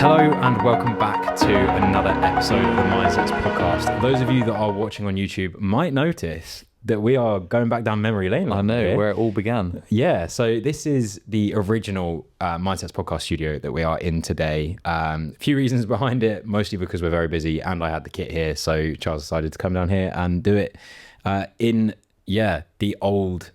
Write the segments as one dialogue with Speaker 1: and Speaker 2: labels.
Speaker 1: Hello and welcome back to another episode of the MindSets podcast. Those of you that are watching on YouTube might notice that we are going back down memory lane.
Speaker 2: I know,
Speaker 1: here.
Speaker 2: where it all began.
Speaker 1: Yeah, so this is the original MindSets podcast studio that we are in today. A few reasons behind it, mostly because we're very busy and I had the kit here, so Charles decided to come down here and do it in the old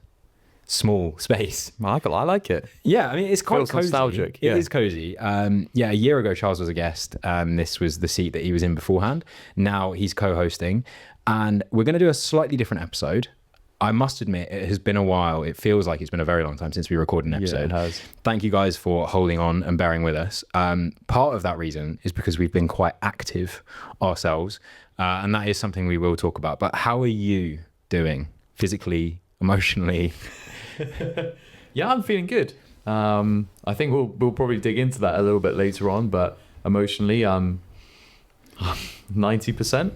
Speaker 1: small space.
Speaker 2: I like it.
Speaker 1: Yeah, I mean, it's quite
Speaker 2: Feels
Speaker 1: cozy.
Speaker 2: nostalgic.
Speaker 1: It is cozy. A year ago, Charles was a guest. This was the seat that he was in beforehand. Now he's co-hosting, and we're going to do a slightly different episode. I must admit, it has been a while. It feels like it's been a very long time since we recorded an episode.
Speaker 2: Yeah, it has.
Speaker 1: Thank you guys for holding on and bearing with us. Part of that reason is because we've been quite active ourselves, and that is something we will talk about. But how are you doing physically, emotionally?
Speaker 2: Yeah, I'm feeling good. I think we'll probably dig into that a little bit later on, but emotionally, I'm 90%.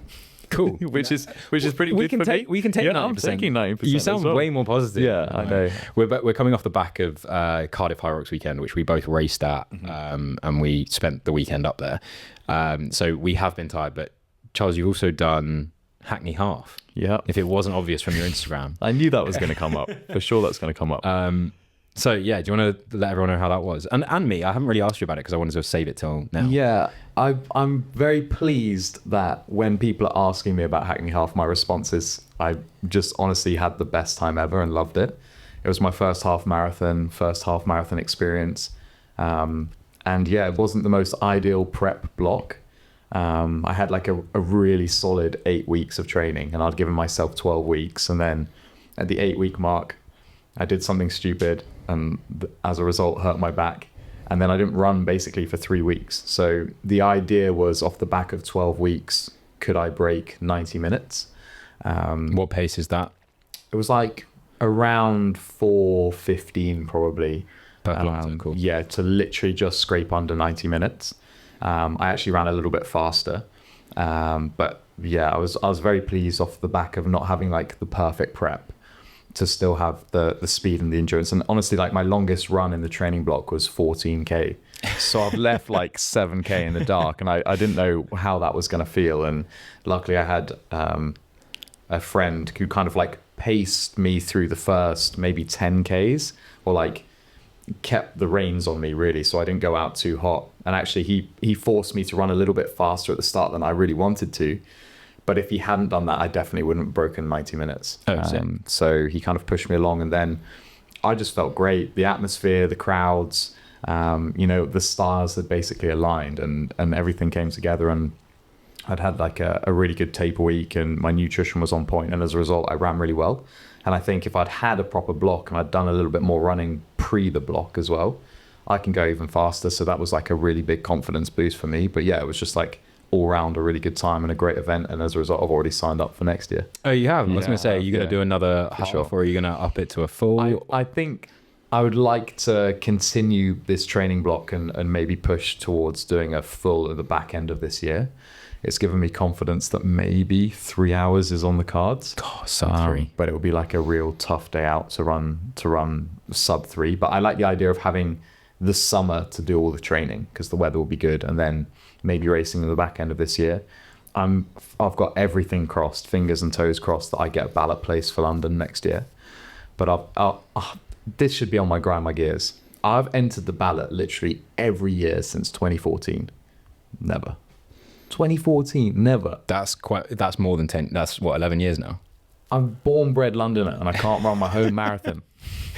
Speaker 1: Cool.
Speaker 2: which is pretty good for me.
Speaker 1: We can take 90%.
Speaker 2: I'm taking 90%.
Speaker 1: You sound way more positive.
Speaker 2: Yeah, I know.
Speaker 1: We're coming off the back of Cardiff HYROX weekend, which we both raced at, and we spent the weekend up there. So we have been tired, but Charles, you've also done Hackney Half.
Speaker 2: Yeah.
Speaker 1: If it wasn't obvious from your Instagram.
Speaker 2: I knew that was going to come up. For sure that's going to come up.
Speaker 1: So yeah, do you want to let everyone know how that was? And me, I haven't really asked you about it because I wanted to save it till now.
Speaker 2: Yeah, I'm very pleased that when people are asking me about Hackney Half, my response is I just honestly had the best time ever and loved it. It was my first half marathon experience. And yeah, it wasn't the most ideal prep block. I had like a really solid 8 weeks of training, and I'd given myself 12 weeks. And then at the 8-week mark, I did something stupid and as a result hurt my back. And then I didn't run basically for 3 weeks. So the idea was, off the back of 12 weeks, could I break 90 minutes?
Speaker 1: What pace is that?
Speaker 2: It was like around 4:15 probably.
Speaker 1: Per kilometer, cool.
Speaker 2: Yeah, to literally just scrape under 90 minutes. I actually ran a little bit faster. But yeah, I was very pleased off the back of not having like the perfect prep to still have the speed and the endurance. And honestly, like my longest run in the training block was 14K. So I've left like 7K in the dark, and I didn't know how that was going to feel. And luckily I had a friend who kind of like paced me through the first maybe 10Ks, or like kept the reins on me really, so I didn't go out too hot. And actually he forced me to run a little bit faster at the start than I really wanted to. But if he hadn't done that, I definitely wouldn't have broken 90 minutes. So he kind of pushed me along, and then I just felt great. The atmosphere, the crowds, the stars had basically aligned, and everything came together. And I'd had like a really good taper week, and my nutrition was on point, and as a result, I ran really well. And I think if I'd had a proper block and I'd done a little bit more running pre the block as well, I can go even faster. So that was like a really big confidence boost for me. But yeah, it was just like all round a really good time and a great event. And as a result, I've already signed up for next year.
Speaker 1: Oh, you have? I was going to say, are you going to do another half,
Speaker 2: sure.
Speaker 1: or are you going to up it to a full?
Speaker 2: I think I would like to continue this training block and maybe push towards doing a full at the back end of this year. It's given me confidence that maybe 3 hours is on the cards.
Speaker 1: God, sub 3.
Speaker 2: But it would be like a real tough day out to run sub 3. But I like the idea of having the summer to do all the training because the weather will be good, and then maybe racing in the back end of this year. I've got everything crossed, fingers and toes crossed, that I get a ballot place for London next year. But this should be on my grind my gears. I've entered the ballot literally every year since 2014. Never. 2014, never.
Speaker 1: That's more than 10. That's what, 11 years now?
Speaker 2: I'm born bred Londoner, and I can't run my home marathon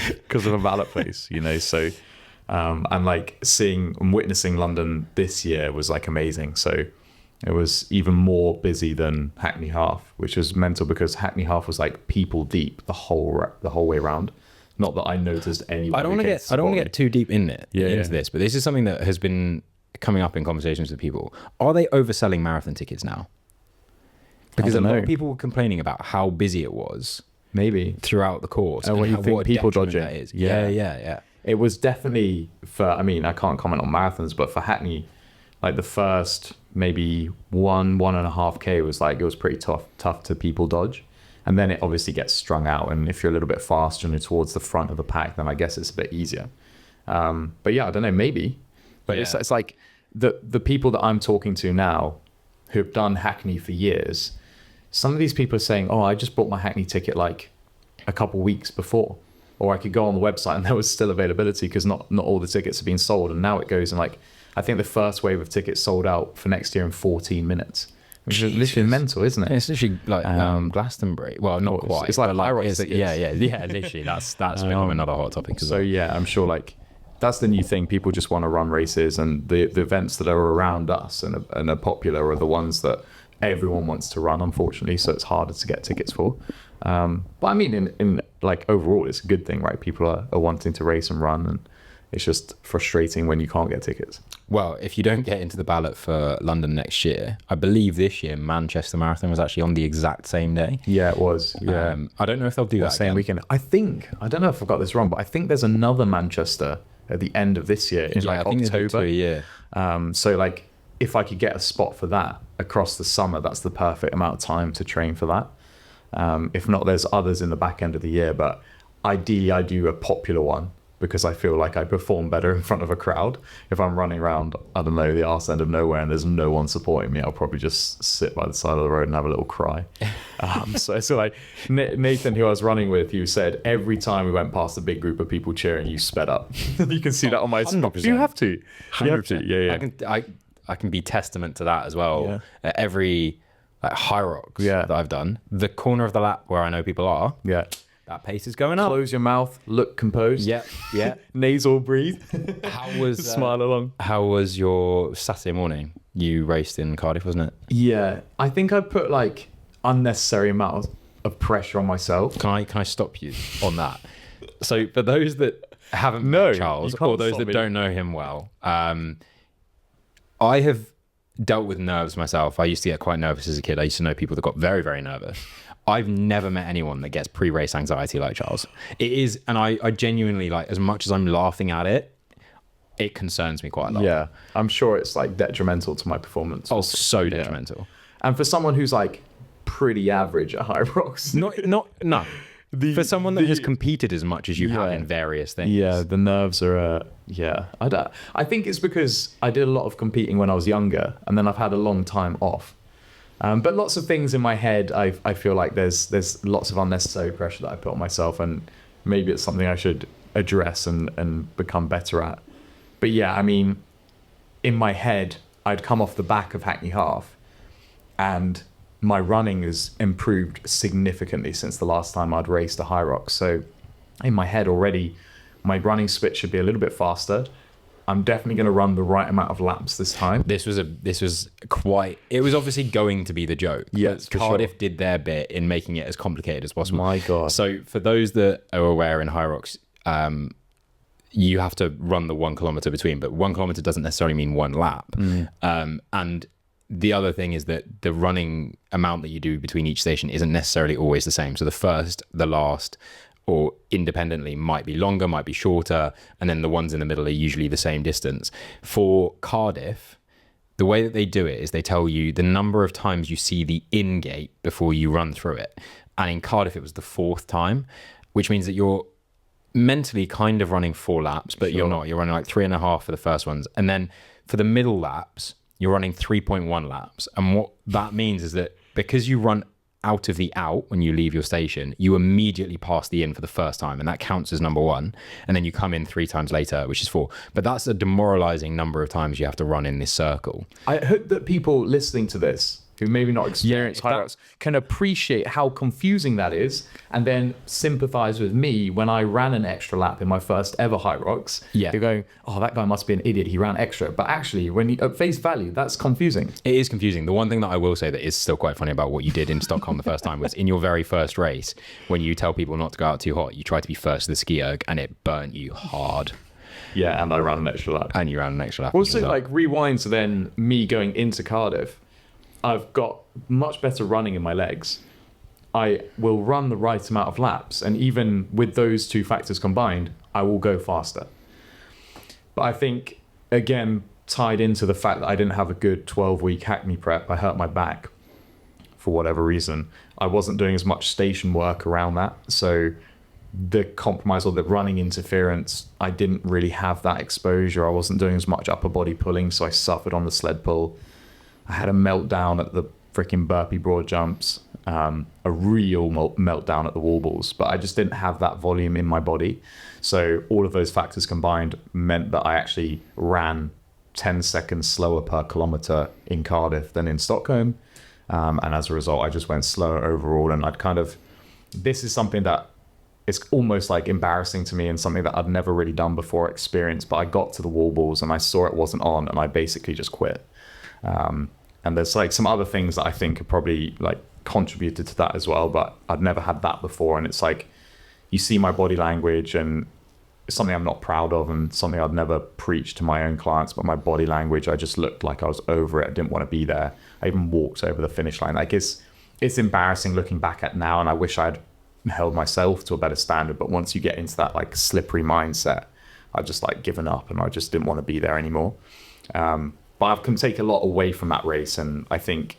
Speaker 2: because of a ballot place, so and like seeing and witnessing London this year was like amazing. So it was even more busy than Hackney Half, which is mental because Hackney Half was like people deep the whole way around. Not that I noticed anyone.
Speaker 1: I don't want to get too deep into this, but this is something that has been coming up in conversations with people. Are they overselling marathon tickets now? Because a lot of people were complaining about how busy it was,
Speaker 2: maybe
Speaker 1: throughout the course,
Speaker 2: and what people dodging.
Speaker 1: That is. Yeah.
Speaker 2: It was definitely I can't comment on marathons, but for Hackney, like the first maybe 1.5K was like, it was pretty tough to people dodge. And then it obviously gets strung out. And if you're a little bit faster and you're towards the front of the pack, then I guess it's a bit easier. But yeah, I don't know, maybe. But it's like the people that I'm talking to now who have done Hackney for years, some of these people are saying, oh, I just bought my Hackney ticket like a couple weeks before, or I could go on the website and there was still availability because not all the tickets have been sold. And now it goes and like, I think the first wave of tickets sold out for next year in 14 minutes. Which is literally mental, isn't it?
Speaker 1: It's literally like Glastonbury. Well, not quite.
Speaker 2: It's like HYROX.
Speaker 1: Yeah. Literally, that's become another hot topic.
Speaker 2: So yeah, I'm sure like that's the new thing. People just want to run races, and the events that are around us and are popular are the ones that everyone wants to run. Unfortunately, so it's harder to get tickets for. But I mean, in like overall, it's a good thing, right? People are wanting to race and run, and it's just frustrating when you can't get tickets.
Speaker 1: Well, if you don't get into the ballot for London next year, I believe this year Manchester Marathon was actually on the exact same day.
Speaker 2: Yeah, it was. Yeah,
Speaker 1: I don't know if they'll do that
Speaker 2: same
Speaker 1: again.
Speaker 2: weekend. I don't know if I've got this wrong, but I think there's another Manchester at the end of this year in like
Speaker 1: I think
Speaker 2: October.
Speaker 1: Yeah.
Speaker 2: So like if I could get a spot for that across the summer, that's the perfect amount of time to train for that. If not, there's others in the back end of the year, but ideally I do a popular one because I feel like I perform better in front of a crowd. If I'm running around, I don't know, the arse end of nowhere and there's no one supporting me, I'll probably just sit by the side of the road and have a little cry. So like Nathan, who I was running with, you said every time we went past a big group of people cheering, you sped up. You can see that on my stock. You have to. 100%. Yeah.
Speaker 1: I can be testament to that as well.
Speaker 2: Yeah.
Speaker 1: At every like HYROX that I've done, the corner of the lap where I know people are, that pace is going up.
Speaker 2: Close your mouth, look composed.
Speaker 1: Yeah.
Speaker 2: Nasal breathe.
Speaker 1: How was
Speaker 2: smile along.
Speaker 1: How was your Saturday morning? You raced in Cardiff, wasn't it?
Speaker 2: Yeah, I think I put like unnecessary amount of pressure on myself.
Speaker 1: Can I stop you on that? So for those that haven't met Charles, or those that don't know him well, I have dealt with nerves myself. I used to get quite nervous as a kid. I used to know people that got very, very nervous. I've never met anyone that gets pre-race anxiety like Charles. It is, and I genuinely, like, as much as I'm laughing at it, it concerns me quite a lot.
Speaker 2: Yeah, I'm sure it's like detrimental to my performance.
Speaker 1: Oh, so detrimental.
Speaker 2: And for someone who's like pretty average at HYROX.
Speaker 1: No. For someone that has competed as much as you have in various things.
Speaker 2: Yeah, the nerves are, I think it's because I did a lot of competing when I was younger, and then I've had a long time off. But lots of things in my head, I feel like there's lots of unnecessary pressure that I put on myself, and maybe it's something I should address and become better at. But yeah, I mean, in my head, I'd come off the back of Hackney Half, and my running has improved significantly since the last time I'd raced a HYROX. So in my head already, my running split should be a little bit faster. I'm definitely going to run the right amount of laps this time.
Speaker 1: It was obviously going to be the joke.
Speaker 2: Yes,
Speaker 1: Cardiff did their bit in making it as complicated as possible.
Speaker 2: My God.
Speaker 1: So for those that are aware in HYROX, you have to run the 1 kilometer between, but 1 kilometer doesn't necessarily mean one lap. And the other thing is that the running amount that you do between each station isn't necessarily always the same. So the first, the last, or independently might be longer, might be shorter, and then the ones in the middle are usually the same distance. For Cardiff, the way that they do it is they tell you the number of times you see the in gate before you run through it. And in Cardiff, it was the 4th time, which means that you're mentally kind of running 4 laps, but you're not. You're running like 3.5 for the first ones. And then for the middle laps, you're running 3.1 laps. And what that means is that because you run out of the out when you leave your station, you immediately pass the in for the first time, and that counts as number 1. And then you come in 3 times later, which is 4. But that's a demoralizing number of times you have to run in this circle.
Speaker 2: I hope that people listening to this who maybe not experienced HYROX can appreciate how confusing that is, and then sympathize with me when I ran an extra lap in my first ever HYROX.
Speaker 1: Yeah.
Speaker 2: You're going, oh, that guy must be an idiot, he ran extra. But actually, when you, at face value, that's confusing.
Speaker 1: It is confusing. The one thing that I will say that is still quite funny about what you did in Stockholm the first time was in your very first race, when you tell people not to go out too hot, you try to be first to the ski erg, and it burnt you hard.
Speaker 2: Yeah, and I ran an extra lap.
Speaker 1: And you ran an extra lap.
Speaker 2: Also, like, rewind to then me going into Cardiff. I've got much better running in my legs. I will run the right amount of laps, and even with those two factors combined, I will go faster. But I think, again, tied into the fact that I didn't have a good 12-week Hackney prep, I hurt my back for whatever reason. I wasn't doing as much station work around that, so the compromise or the running interference, I didn't really have that exposure. I wasn't doing as much upper body pulling, so I suffered on the sled pull. I had a meltdown at the freaking burpee broad jumps, a real meltdown at the wall balls, but I just didn't have that volume in my body. So all of those factors combined meant that I actually ran 10 seconds slower per kilometer in Cardiff than in Stockholm. And as a result, I just went slower overall. And this is something that it's almost like embarrassing to me and something that I'd never really done before experienced, but I got to the wall balls and I saw it wasn't on and I basically just quit. And there's like some other things that I think have probably like contributed to that as well, but I'd never had that before. And it's like, you see my body language, and it's something I'm not proud of and something I'd never preached to my own clients, but my body language, I just looked like I was over it. I didn't want to be there. I even walked over the finish line. Like it's embarrassing looking back at now, and I wish I'd held myself to a better standard. But once you get into that like slippery mindset, I just like given up and I just didn't want to be there anymore. But I can take a lot away from that race, and I think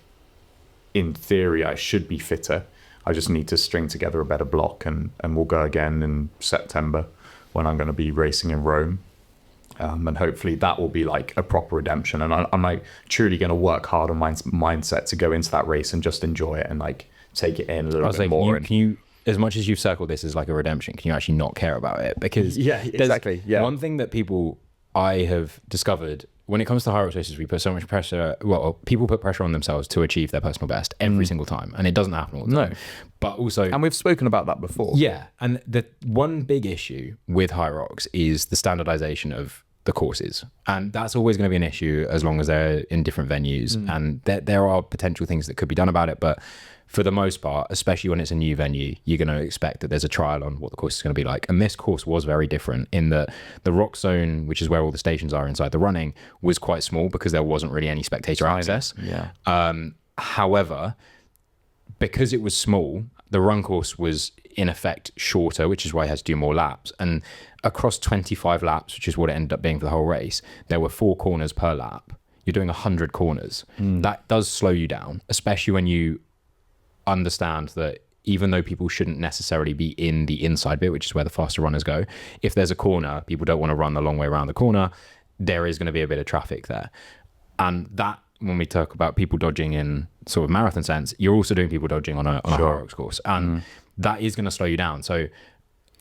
Speaker 2: in theory I should be fitter. I just need to string together a better block, and we'll go again in September when I'm going to be racing in Rome. And hopefully that will be like a proper redemption. And I'm like truly going to work hard on my mindset to go into that race and just enjoy it and like take it in a little bit more.
Speaker 1: Can you, as much as you've circled this as like a redemption, can you actually not care about it? Because
Speaker 2: yeah, exactly. Yeah.
Speaker 1: One thing that I have discovered when it comes to HYROX races, we put so much pressure. Well, people put pressure on themselves to achieve their personal best every single time, and it doesn't happen all the time. No, but also,
Speaker 2: and we've spoken about that before.
Speaker 1: Yeah, and the one big issue with HYROX is the standardization of the courses, and that's always going to be an issue as long as they're in different venues. And there are potential things that could be done about it, but for the most part, especially when it's a new venue, you're going to expect that there's a trial on what the course is going to be like. And this course was very different in that the rock zone, which is where all the stations are inside the running, was quite small because there wasn't really any spectator access.
Speaker 2: Yeah.
Speaker 1: However, because it was small, the run course was in effect shorter, which is why it has to do more laps. And across 25 laps, which is what it ended up being for the whole race, there were 4 corners per lap. You're doing 100 corners. That does slow you down, especially when you understand that even though people shouldn't necessarily be in the inside bit, which is where the faster runners go, if there's a corner, people don't want to run the long way around the corner, there is going to be a bit of traffic there. And that, when we talk about people dodging in sort of marathon sense, you're also doing people dodging on a HYROX course, and that is going to slow you down. So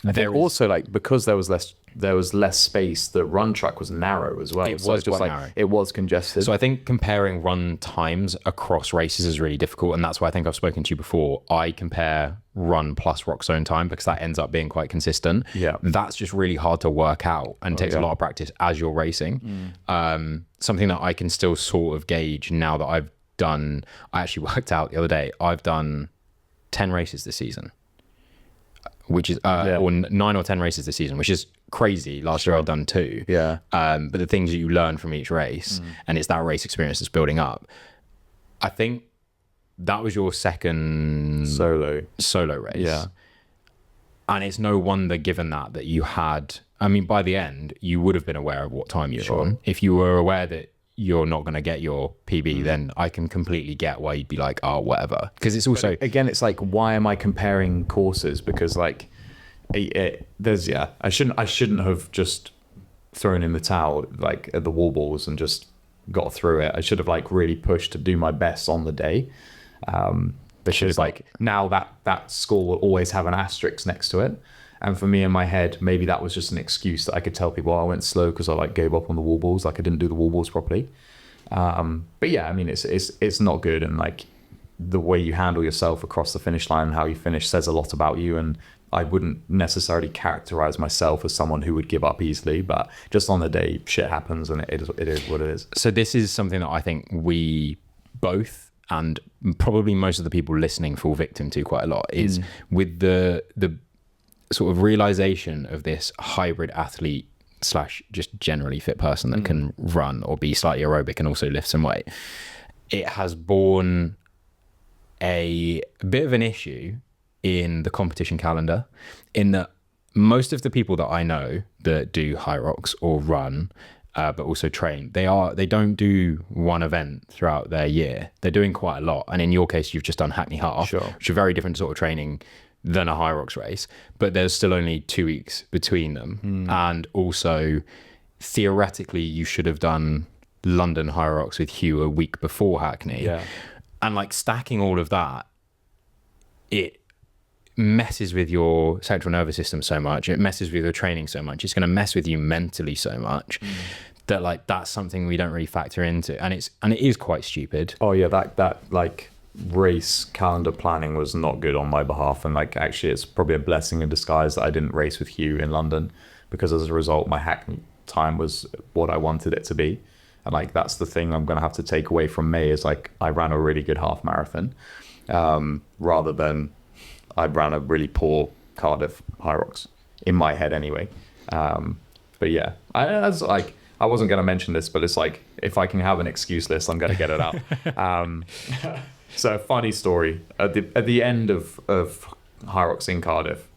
Speaker 2: I think also like because there was less space, the run track was narrow as well.
Speaker 1: It was just like
Speaker 2: narrow. It was congested.
Speaker 1: So I think comparing run times across races is really difficult, and that's why I think I've spoken to you before. I compare run plus rock zone time because that ends up being quite consistent.
Speaker 2: Yeah,
Speaker 1: that's just really hard to work out and takes a lot of practice as you're racing. Something that I can still sort of gauge now that I've done. I actually worked out the other day. I've done 10 races this season, which is or 9 or 10 races this season, which is crazy. Last year I'd done 2.
Speaker 2: Yeah.
Speaker 1: But the things that you learn from each race, and it's that race experience that's building up. I think that was your second solo race.
Speaker 2: Yeah.
Speaker 1: And it's no wonder, given that you had, I mean, by the end, you would have been aware of what time you're on. If you were aware that you're not going to get your PB, then I can completely get why you'd be like, oh, whatever. Because it's also...
Speaker 2: But again, it's like, why am I comparing courses? Because like, I shouldn't have just thrown in the towel like at the wall balls and just got through it. I should have like really pushed to do my best on the day. Because like now that score will always have an asterisk next to it. And for me in my head, maybe that was just an excuse that I could tell people, I went slow because I like gave up on the wall balls. Like I didn't do the wall balls properly. But yeah, I mean, it's not good. And like the way you handle yourself across the finish line and how you finish says a lot about you. And I wouldn't necessarily characterize myself as someone who would give up easily, but just on the day shit happens and it is what it is.
Speaker 1: So this is something that I think we both, and probably most of the people listening, fall victim to quite a lot, is with the sort of realization of this hybrid athlete / just generally fit person that can run or be slightly aerobic and also lift some weight. It has borne a bit of an issue in the competition calendar, in that most of the people that I know that do HYROX or run, but also train, they don't do one event throughout their year. They're doing quite a lot. And in your case, you've just done Hackney Half, which is a very different sort of training, than a HYROX race, but there's still only 2 weeks between them. And also, theoretically, you should have done London HYROX with Hugh a week before Hackney.
Speaker 2: Yeah.
Speaker 1: And like stacking all of that, it messes with your central nervous system so much. It messes with your training so much. It's going to mess with you mentally so much that like that's something we don't really factor into. And it is quite stupid.
Speaker 2: Oh yeah, that like race calendar planning was not good on my behalf, and like actually it's probably a blessing in disguise that I didn't race with Hugh in London, because as a result my Hackney time was what I wanted it to be. And like that's the thing I'm gonna have to take away from May, is like I ran a really good half marathon rather than I ran a really poor Cardiff HYROX in my head anyway. But yeah, I wasn't going to mention this, but it's like, if I can have an excuse list, I'm going to get it out. So funny story. At the end of HYROX in Cardiff,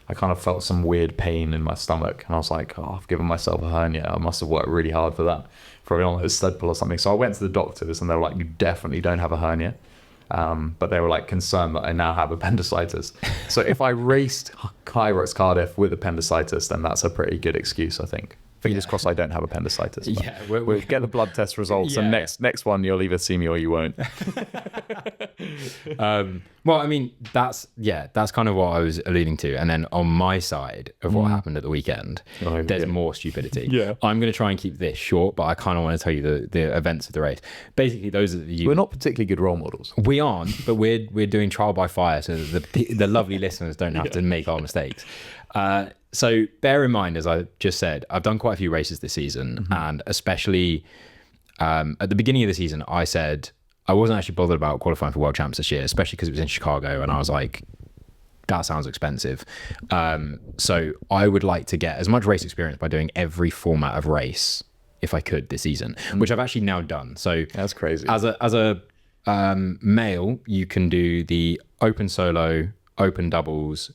Speaker 2: I kind of felt some weird pain in my stomach. And I was like, oh, I've given myself a hernia. I must have worked really hard for that. Probably on a sled pull or something. So I went to the doctors and they were like, you definitely don't have a hernia. But they were like concerned that I now have appendicitis. So if I raced HYROX Cardiff with appendicitis, then that's a pretty good excuse, I think. Fingers crossed I don't have get the blood test results, and next one you'll either see me or you won't.
Speaker 1: Well, I mean, that's kind of what I was alluding to. And then on my side of what happened at the weekend, there's more stupidity. I'm going to try and keep this short, but I kind of want to tell you the events of the race. Basically, those are
Speaker 2: we're not particularly good role models.
Speaker 1: We aren't, but we're doing trial by fire, so the lovely listeners don't have to make our mistakes. So bear in mind, as I just said, I've done quite a few races this season, and especially at the beginning of the season, I said I wasn't actually bothered about qualifying for World Champs this year, especially because it was in Chicago, and I was like, that sounds expensive. So I would like to get as much race experience by doing every format of race if I could this season, which I've actually now done. So
Speaker 2: that's crazy.
Speaker 1: As a male, you can do the open solo, open doubles,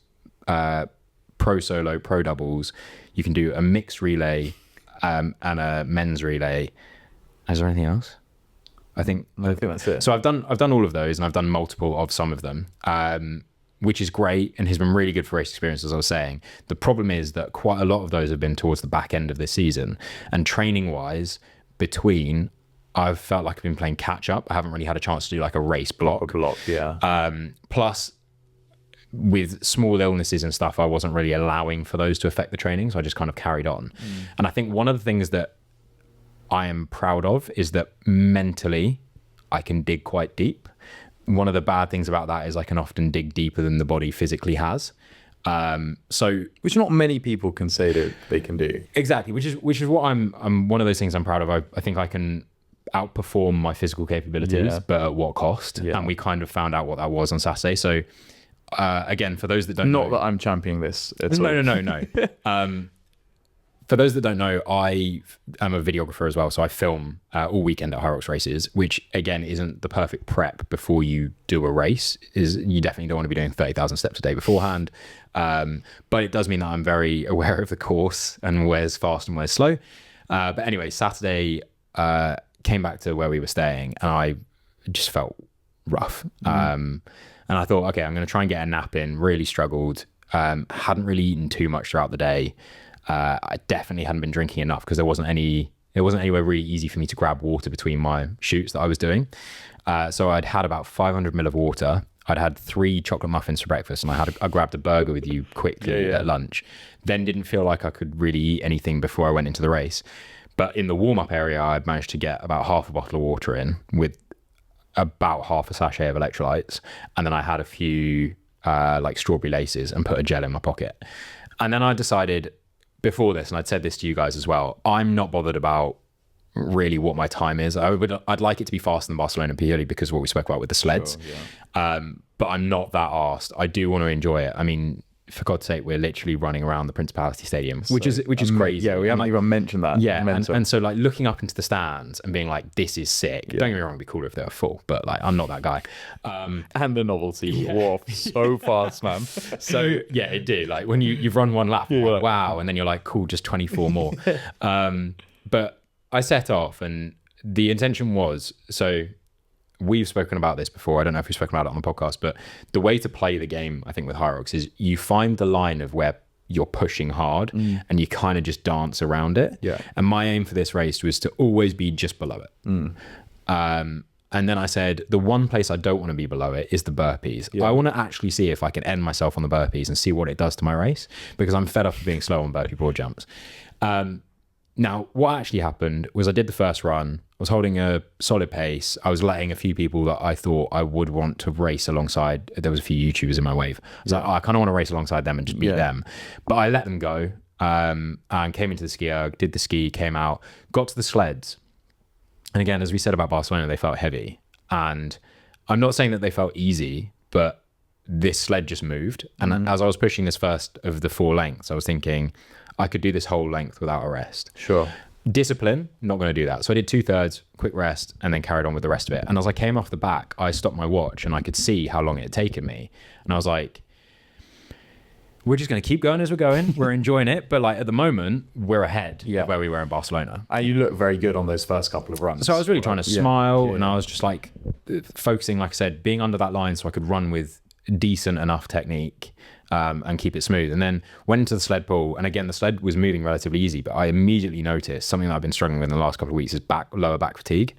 Speaker 1: pro solo, pro doubles. You can do a mixed relay and a men's relay. Is there anything else? I think
Speaker 2: that's it.
Speaker 1: So I've done all of those, and I've done multiple of some of them, which is great and has been really good for race experience, as I was saying. The problem is that quite a lot of those have been towards the back end of this season, and training wise between, I've felt like I've been playing catch up. I haven't really had a chance to do like a race block. Plus, with small illnesses and stuff, I wasn't really allowing for those to affect the training, so I just kind of carried on. And I think one of the things that I am proud of is that mentally I can dig quite deep. One of the bad things about that is I can often dig deeper than the body physically has.
Speaker 2: Which not many people can say that they can do.
Speaker 1: Exactly, which is what I'm one of those things I'm proud of. I think I can outperform my physical capabilities, but at what cost? And we kind of found out what that was on Saturday. So again, for those that don't know,
Speaker 2: not that I'm championing this at all.
Speaker 1: No. For those that don't know, I am a videographer as well, so I film all weekend at HYROX races, which again isn't the perfect prep before you do a race. You definitely don't want to be doing 30,000 steps a day beforehand, but it does mean that I'm very aware of the course and where's fast and where's slow. But anyway, Saturday came back to where we were staying, and I just felt rough. And I thought, okay, I'm going to try and get a nap in. Really struggled. Hadn't really eaten too much throughout the day. I definitely hadn't been drinking enough because it wasn't anywhere really easy for me to grab water between my shoots that I was doing. So I'd had about 500 ml of water. I'd had 3 chocolate muffins for breakfast, and I grabbed a burger with you quickly at lunch. Then didn't feel like I could really eat anything before I went into the race. But in the warm-up area, I'd managed to get about half a bottle of water in with about half a sachet of electrolytes. And then I had a few like strawberry laces and put a gel in my pocket. And then I decided before this, and I'd said this to you guys as well, I'm not bothered about really what my time is. I'd like it to be faster than Barcelona purely because of what we spoke about with the sleds. Sure, but I'm not that arsed. I do want to enjoy it. I mean, for God's sake, we're literally running around the Principality Stadium, which is crazy.
Speaker 2: Yeah, we haven't even mentioned that.
Speaker 1: Yeah, and so like looking up into the stands and being like, this is sick. Yeah. Don't get me wrong, it'd be cooler if they were full, but like I'm not that guy.
Speaker 2: And the novelty wore off so fast, man.
Speaker 1: So yeah, it did. Like when you've run one lap, like, wow, and then you're like, cool, just 24 more. But I set off, and the intention was, so we've spoken about this before. I don't know if we've spoken about it on the podcast, but the way to play the game, I think, with HYROX is you find the line of where you're pushing hard and you kind of just dance around it.
Speaker 2: Yeah.
Speaker 1: And my aim for this race was to always be just below it. And then I said, the one place I don't want to be below it is the burpees. I want to actually see if I can end myself on the burpees and see what it does to my race, because I'm fed up of being slow on burpee broad jumps. Now, what actually happened was I did the first run. I was holding a solid pace. I was letting a few people that I thought I would want to race alongside. There was a few YouTubers in my wave. I was like, oh, I kind of want to race alongside them and just beat them. But I let them go and came into the ski erg, did the ski, came out, got to the sleds. And again, as we said about Barcelona, they felt heavy. And I'm not saying that they felt easy, but this sled just moved. And as I was pushing this first of the 4 lengths, I was thinking I could do this whole length without a rest.
Speaker 2: Sure.
Speaker 1: Discipline, not going to do that. So I did 2/3, quick rest, and then carried on with the rest of it. And as I came off the back, I stopped my watch and I could see how long it had taken me. And I was like, we're just going to keep going as we're going. We're enjoying it. But like at the moment, we're ahead of where we were in Barcelona.
Speaker 2: And you look very good on those first couple of runs.
Speaker 1: So I was really trying to smile and I was just like focusing, like I said, being under that line so I could run with decent enough technique and keep it smooth. And then went into the sled pull. And again, the sled was moving relatively easy, but I immediately noticed something that I've been struggling with in the last couple of weeks is lower back fatigue.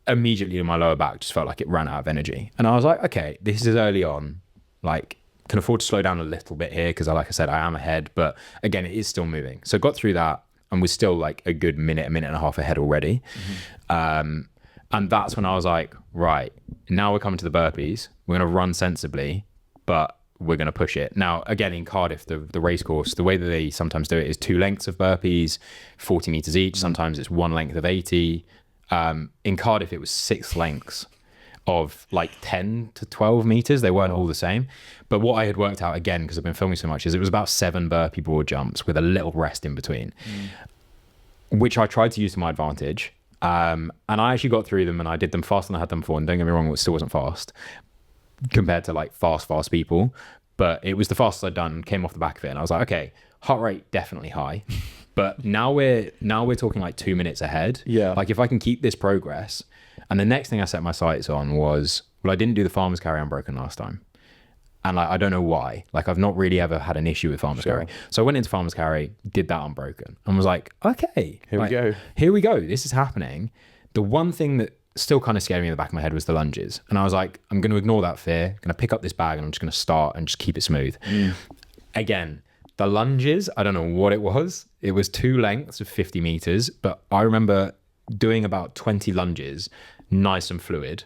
Speaker 1: Immediately my lower back just felt like it ran out of energy. And I was like, okay, this is early on. Like, can afford to slow down a little bit here because, like I said, I am ahead. But again, it is still moving. So got through that and was still like a good minute and a half ahead already. And that's when I was like, right, now we're coming to the burpees. We're going to run sensibly, but we're going to push it. Now, again, in Cardiff, the race course, the way that they sometimes do it is 2 lengths of burpees, 40 meters each. Sometimes it's 1 length of 80. In Cardiff, it was 6 lengths of like 10 to 12 meters. They weren't all the same. But what I had worked out, again, because I've been filming so much, is it was about 7 burpee broad jumps with a little rest in between, which I tried to use to my advantage. And I actually got through them and I did them faster than I had them before. And don't get me wrong, it still wasn't fast compared to like fast people. But it was the fastest I'd done, came off the back of it. And I was like, okay, heart rate definitely high. But now we're talking like 2 minutes ahead.
Speaker 2: Yeah.
Speaker 1: Like if I can keep this progress. And the next thing I set my sights on was, well, I didn't do the farmer's carry unbroken last time. And like, I don't know why. Like I've not really ever had an issue with farmer's carry. So I went into farmer's carry, did that unbroken and was like, okay,
Speaker 2: here we go.
Speaker 1: Here we go. This is happening. The one thing that still kind of scared me in the back of my head was the lunges. And I was like, I'm going to ignore that fear. I'm going to pick up this bag and I'm just going to start and just keep it smooth. Again, the lunges, I don't know what it was. It was 2 lengths of 50 meters, but I remember doing about 20 lunges, nice and fluid,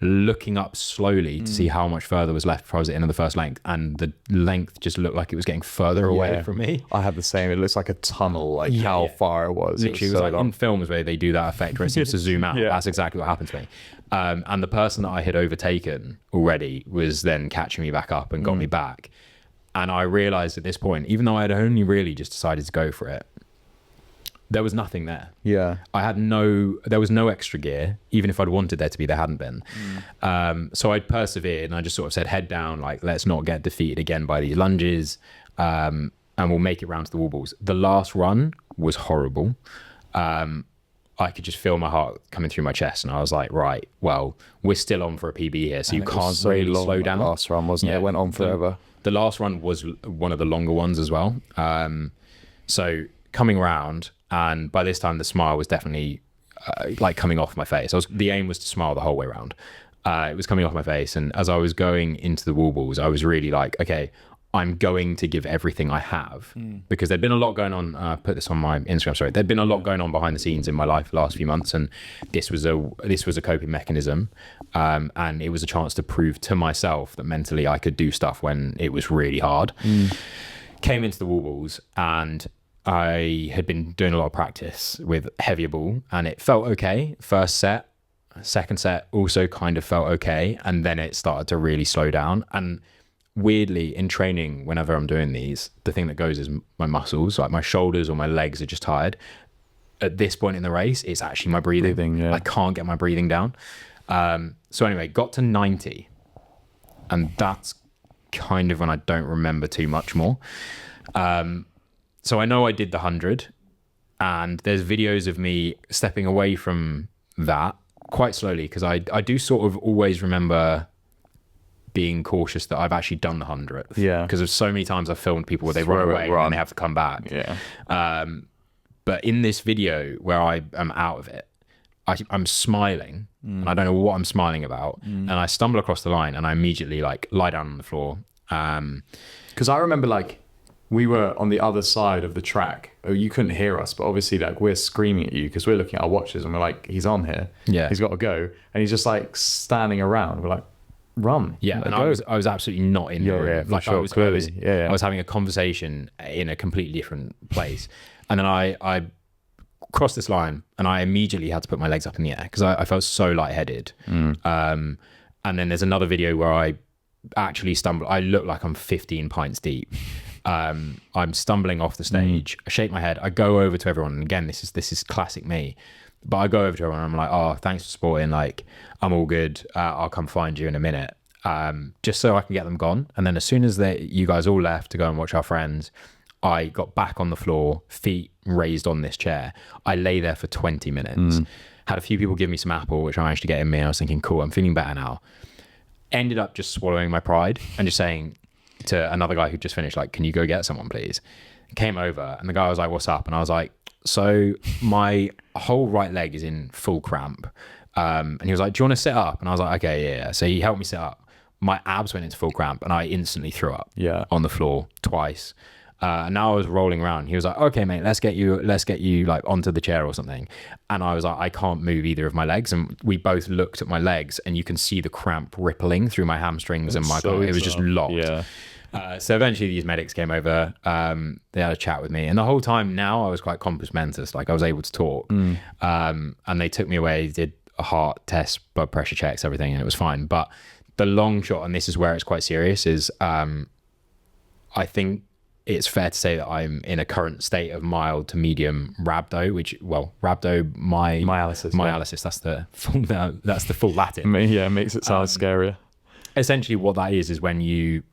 Speaker 1: looking up slowly to see how much further was left before I was at the end of the first length, and the length just looked like it was getting further away from me.
Speaker 2: I had the same. It looks like a tunnel, like how far it was.
Speaker 1: Literally, it was like in films where they do that effect where it seems to zoom out. That's exactly what happened to me. And the person that I had overtaken already was then catching me back up and got me back. And I realized at this point, even though I had only really just decided to go for it, there was nothing there.
Speaker 2: Yeah.
Speaker 1: There was no extra gear. Even if I'd wanted there to be, there hadn't been. So I'd persevered and I just sort of said, head down, like, let's not get defeated again by these lunges. And we'll make it round to the wall balls. The last run was horrible. I could just feel my heart coming through my chest. And I was like, right, well, we're still on for a PB here. So you can't really slow down.
Speaker 2: Last run, wasn't it? It went on forever.
Speaker 1: The last run was one of the longer ones as well. So coming around, and by this time the smile was definitely like coming off my face. The aim was to smile the whole way around. It was coming off my face. And as I was going into the wall balls, I was really like, okay, I'm going to give everything I have, because there'd been a lot going on. I put this on my Instagram story. There'd been a lot going on behind the scenes in my life the last few months, and this was a coping mechanism, and it was a chance to prove to myself that mentally I could do stuff when it was really hard. Came into the wall balls, and I had been doing a lot of practice with heavier ball, and it felt okay. First set, second set also kind of felt okay, and then it started to really slow down. And weirdly, in training, whenever I'm doing these, the thing that goes is my muscles, like my shoulders or my legs are just tired. At this point in the race, it's actually my breathing. I can't get my breathing down. So anyway, got to 90, and that's kind of when I don't remember too much more. So I know I did the 100, and there's videos of me stepping away from that quite slowly, because I do sort of always remember being cautious that I've actually done the 100th.
Speaker 2: Yeah.
Speaker 1: Because there's so many times I've filmed people where they run away and they have to come back.
Speaker 2: Yeah.
Speaker 1: But in this video where I am out of it, I'm smiling and I don't know what I'm smiling about. And I stumble across the line and I immediately like lie down on the floor.
Speaker 2: Because I remember like we were on the other side of the track. Oh, you couldn't hear us, but obviously like we're screaming at you because we're looking at our watches and we're like, he's on here.
Speaker 1: Yeah.
Speaker 2: He's got to go. And he's just like standing around. We're like, run.
Speaker 1: Yeah. And I was absolutely not in the room.
Speaker 2: Yeah, for
Speaker 1: like
Speaker 2: sure,
Speaker 1: I was having a conversation in a completely different place. And then I crossed this line and I immediately had to put my legs up in the air because I felt so lightheaded. And then there's another video where I actually stumble. I look like I'm 15 pints deep. I'm stumbling off the stage. I shake my head. I go over to everyone. And again, this is classic me. But I go over to everyone and I'm like, oh, thanks for supporting. Like, I'm all good. I'll come find you in a minute. Just so I can get them gone. And then as soon as you guys all left to go and watch our friends, I got back on the floor, feet raised on this chair. I lay there for 20 minutes. Had a few people give me some apple, which I managed to get in me. And I was thinking, cool, I'm feeling better now. Ended up just swallowing my pride and just saying to another guy who just finished, like, can you go get someone, please? Came over and the guy was like, what's up? And I was like, so my whole right leg is in full cramp. And he was like, do you want to sit up? And I was like, okay, yeah. So he helped me sit up. My abs went into full cramp and I instantly threw up on the floor twice. And now I was rolling around. He was like, okay, mate, let's get you like onto the chair or something. And I was like, I can't move either of my legs. And we both looked at my legs and you can see the cramp rippling through my hamstrings and my it was just locked. Yeah. So eventually these medics came over, they had a chat with me. And the whole time now I was quite compos mentis, like I was able to talk. And they took me away, did a heart test, blood pressure checks, everything, and it was fine. But the long shot, and this is where it's quite serious, is I think it's fair to say that I'm in a current state of mild to medium rhabdo, myelitis. That's the full Latin.
Speaker 2: Yeah, it makes it sound scarier.
Speaker 1: Essentially what that is when you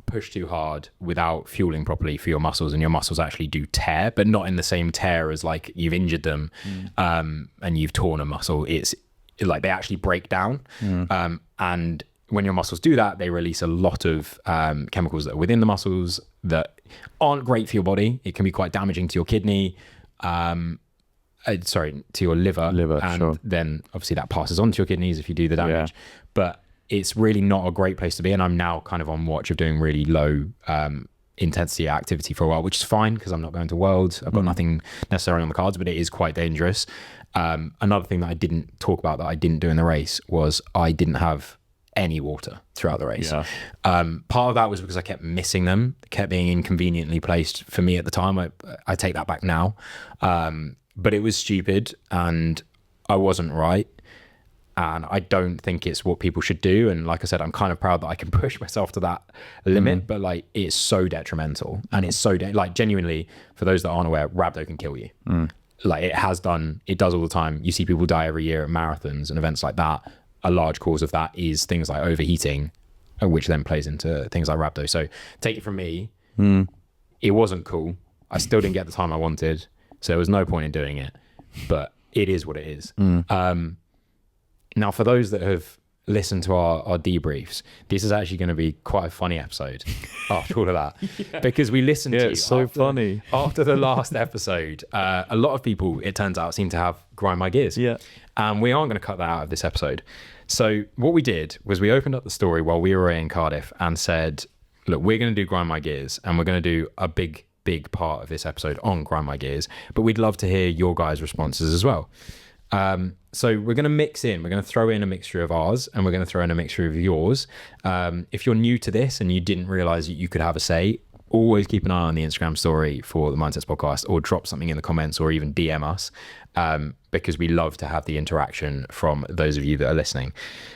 Speaker 1: push too hard without fueling properly for your muscles, and your muscles actually do tear, but not in the same tear as like you've injured them and you've torn a muscle. It's like they actually break down. And when your muscles do that, they release a lot of chemicals that are within the muscles that aren't great for your body. It can be quite damaging to your kidney, to your liver. And then obviously that passes on to your kidneys if you do the damage. But it's really not a great place to be. And I'm now kind of on watch of doing really low intensity activity for a while, which is fine because I'm not going to Worlds. I've got nothing necessarily on the cards, but it is quite dangerous. Another thing that I didn't talk about that I didn't do in the race was I didn't have any water throughout the race. Part of that was because I kept missing them, kept being inconveniently placed for me at the time. I take that back now. But it was stupid and I wasn't right. And I don't think it's what people should do. And like I said, I'm kind of proud that I can push myself to that limit, but like it's so detrimental. And it's so, like genuinely, for those that aren't aware, rhabdo can kill you. Like it does all the time. You see people die every year at marathons and events like that. A large cause of that is things like overheating, which then plays into things like rhabdo. So take it from me, it wasn't cool. I still didn't get the time I wanted. So there was no point in doing it, but it is what it is. Now, for those that have listened to our debriefs, this is actually going to be quite a funny episode after all of that, because we listened to you.
Speaker 2: It's so funny.
Speaker 1: After the last episode, a lot of people, it turns out, seem to have grind my gears. And we aren't going to cut that out of this episode. So what we did was we opened up the story while we were away in Cardiff and said, look, we're going to do grind my gears and we're going to do a big part of this episode on grind my gears, but we'd love to hear your guys' responses as well. So we're going to throw in a mixture of ours and we're going to throw in a mixture of yours. If you're new to this and you didn't realize that you could have a say, always keep an eye on the Instagram story for the MindSets podcast, or drop something in the comments or even DM us, because we love to have the interaction from those of you that are listening.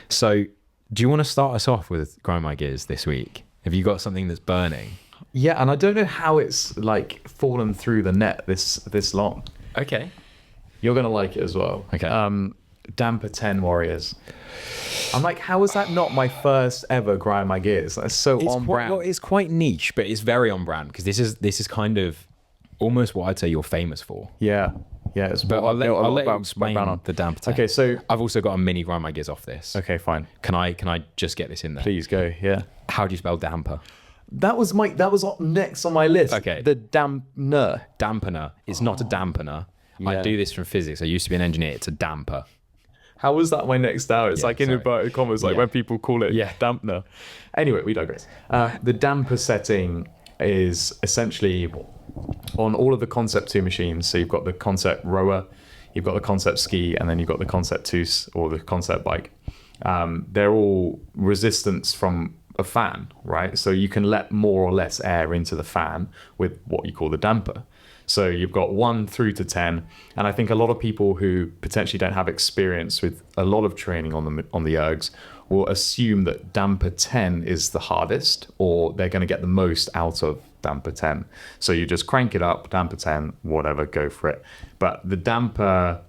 Speaker 1: So do you want to start us off with grind my gears this week? Have you got something that's burning?
Speaker 2: Yeah, and I don't know how it's like fallen through the net this long.
Speaker 1: Okay.
Speaker 2: You're going to like it as well.
Speaker 1: Okay.
Speaker 2: Damper 10 Warriors. I'm like, how was that not my first ever grind my gears? That's so on brand.
Speaker 1: Well, it's quite niche, but it's very on brand because this is kind of almost what I'd say you're famous for.
Speaker 2: Yeah. It's
Speaker 1: But I'll let you explain
Speaker 2: on
Speaker 1: the damper 10.
Speaker 2: Okay, so
Speaker 1: I've also got a mini grind my gears off this.
Speaker 2: okay, fine.
Speaker 1: Can I just get this in there?
Speaker 2: Please go. Yeah.
Speaker 1: How do you spell damper?
Speaker 2: That was next on my list.
Speaker 1: Okay.
Speaker 2: The dampener.
Speaker 1: Dampener is not a dampener. I
Speaker 2: Yeah.
Speaker 1: do this from physics. I used to be an engineer. It's a damper.
Speaker 2: How was that my next down? It's
Speaker 1: Yeah,
Speaker 2: like in
Speaker 1: sorry.
Speaker 2: inverted commas, like
Speaker 1: Yeah.
Speaker 2: when people call it dampener. Anyway, we digress. The damper setting is essentially on all of the Concept 2 machines. So you've got the Concept rower, you've got the Concept ski, and then you've got the Concept 2 or the Concept bike. They're all resistance from a fan, right? So you can let more or less air into the fan with what you call the damper. So you've got 1 through to 10, and I think a lot of people who potentially don't have experience with a lot of training on the ergs will assume that damper 10 is the hardest, or they're going to get the most out of damper 10. So you just crank it up, damper 10, whatever, go for it. But the damper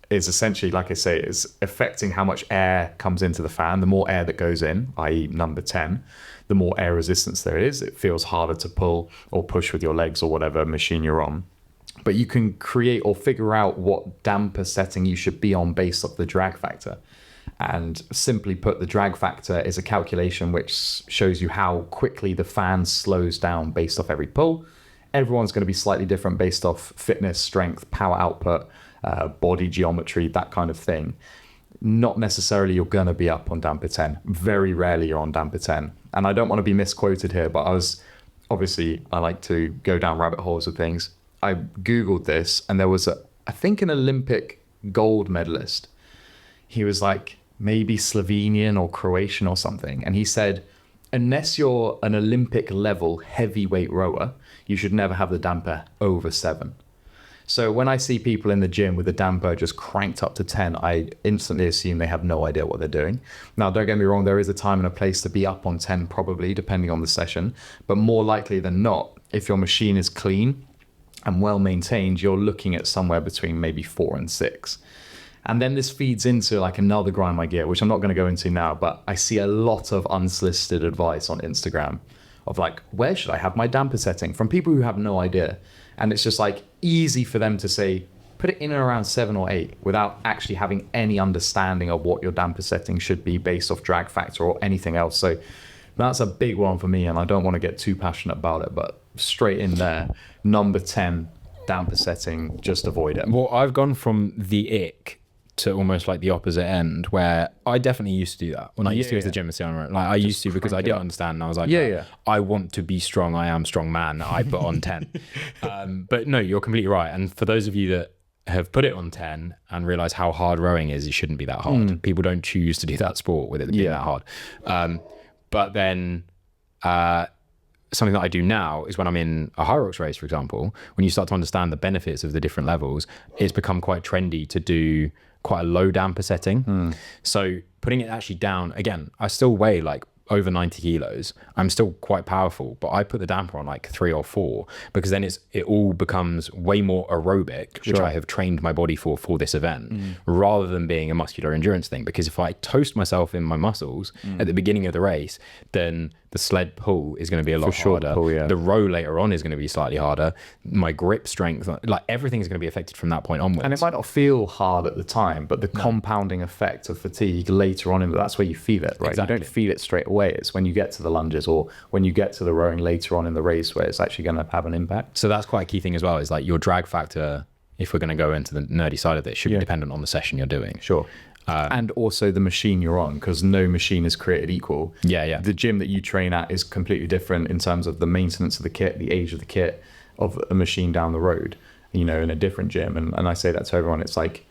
Speaker 2: is essentially, like I say, is affecting how much air comes into the fan. The more air that goes in, i.e. number 10, the more air resistance there is. It feels harder to pull or push with your legs or whatever machine you're on. But you can create or figure out what damper setting you should be on based off the drag factor. And simply put, the drag factor is a calculation which shows you how quickly the fan slows down based off every pull. Everyone's going to be slightly different based off fitness, strength, power output, body geometry, that kind of thing. Not necessarily you're going to be up on damper 10. Very rarely you're on damper 10. And I don't want to be misquoted here, but I like to go down rabbit holes with things. I Googled this, and there was I think an Olympic gold medalist. He was like maybe Slovenian or Croatian or something. And he said, unless you're an Olympic level heavyweight rower, you should never have the damper over 7. So when I see people in the gym with the damper just cranked up to 10, I instantly assume they have no idea what they're doing. Now, don't get me wrong, there is a time and a place to be up on 10 probably, depending on the session. But more likely than not, if your machine is clean and well maintained, you're looking at somewhere between maybe 4 and 6. And then this feeds into like another grind my gear, which I'm not going to go into now, but I see a lot of unsolicited advice on Instagram of like, where should I have my damper setting, from people who have no idea. And it's just like easy for them to say, put it in and around 7 or 8 without actually having any understanding of what your damper setting should be based off drag factor or anything else. So that's a big one for me, and I don't want to get too passionate about it, but straight in there, number 10, damper setting, just avoid it.
Speaker 1: Well, I've gone from the ick to almost like the opposite end, where I definitely used to do that when I used to go to the gym and sit on it. Like I used to, because I didn't understand, and I was like, I want to be strong. I am strong man. I put on 10. But no, you're completely right. And for those of you that have put it on 10 and realize how hard rowing is, it shouldn't be that hard. People don't choose to do that sport with it being that hard. But then something that I do now is when I'm in a HYROX race, for example, when you start to understand the benefits of the different levels, it's become quite trendy to do quite a low damper setting. So putting it actually down, again, I still weigh like over 90 kilos. I'm still quite powerful, but I put the damper on like 3 or 4, because then it all becomes way more aerobic, which I have trained my body for this event, rather than being a muscular endurance thing. Because if I toast myself in my muscles at the beginning of the race, then the sled pull is going to be a lot harder. The row later on is going to be slightly harder. My grip strength, like everything is going to be affected from that point onwards.
Speaker 2: And it might not feel hard at the time, but the compounding effect of fatigue later on, that's where you feel it, right?
Speaker 1: Exactly.
Speaker 2: You don't feel it straight away. It's when you get to the lunges or when you get to the rowing later on in the race where it's actually going to have an impact.
Speaker 1: So that's quite a key thing as well, is like your drag factor, if we're going to go into the nerdy side of it, should be dependent on the session you're doing.
Speaker 2: Sure. And also the machine you're on, because no machine is created equal. The gym that you train at is completely different in terms of the maintenance of the kit, the age of the kit of a machine down the road, in a different gym. And I say that to everyone. It's like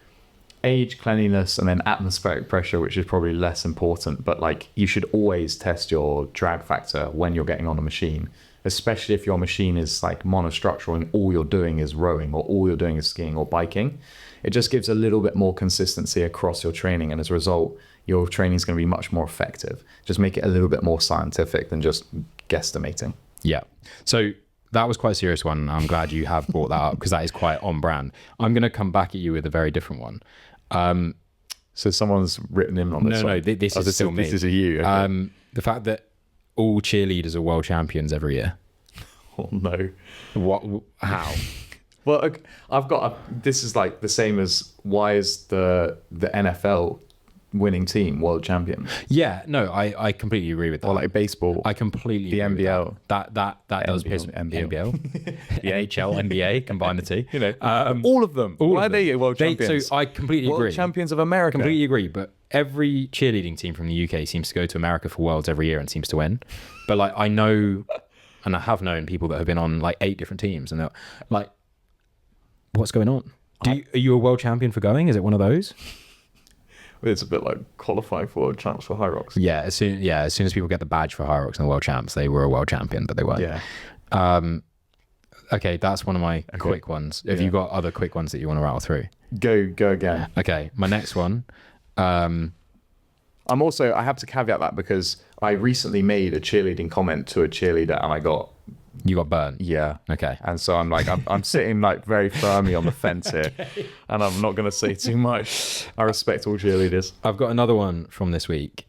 Speaker 2: age, cleanliness, and then atmospheric pressure, which is probably less important. But like, you should always test your drag factor when you're getting on a machine, especially if your machine is like monostructural and all you're doing is rowing or all you're doing is skiing or biking. It just gives a little bit more consistency across your training, and as a result, your training is going to be much more effective. Just make it a little bit more scientific than just guesstimating.
Speaker 1: Yeah. So that was quite a serious one. I'm glad you have brought that up, because that is quite on brand. I'm going to come back at you with a very different one.
Speaker 2: So someone's written in on this one?
Speaker 1: No, this is still me.
Speaker 2: This is you. Okay.
Speaker 1: The fact that all cheerleaders are world champions every year.
Speaker 2: Oh, no.
Speaker 1: What? How?
Speaker 2: Well, okay, this is like the same as why is the NFL winning team world champion?
Speaker 1: Yeah, no, I completely agree with that.
Speaker 2: Or like baseball,
Speaker 1: I completely
Speaker 2: the
Speaker 1: agree
Speaker 2: NBL.
Speaker 1: with that does piss me. NBL, the AHL, NBA, combine the two.
Speaker 2: You know, all of them.
Speaker 1: all
Speaker 2: Why
Speaker 1: of
Speaker 2: are they
Speaker 1: them.
Speaker 2: world champions?
Speaker 1: So I completely
Speaker 2: World
Speaker 1: agree.
Speaker 2: champions of America.
Speaker 1: Completely agree. But every cheerleading team from the UK seems to go to America for Worlds every year and seems to win. But like I know, and I have known people that have been on like 8 different teams, and they're like, "What's going on? Are you a world champion for going? Is it one of those?"
Speaker 2: It's a bit like qualifying for champs for HYROX.
Speaker 1: Yeah, as soon as people get the badge for HYROX and the world champs, they were a world champion, but they weren't.
Speaker 2: Yeah.
Speaker 1: Okay, that's one of my quick ones. Have you got other quick ones that you want to rattle through?
Speaker 2: Go again.
Speaker 1: Okay, my next one.
Speaker 2: I have to caveat that because I recently made a cheerleading comment to a cheerleader and
Speaker 1: You got burnt.
Speaker 2: yeah.
Speaker 1: Okay.
Speaker 2: And so I'm like, I'm sitting like very firmly on the fence here, and I'm not going to say too much. I respect all cheerleaders.
Speaker 1: I've got another one from this week.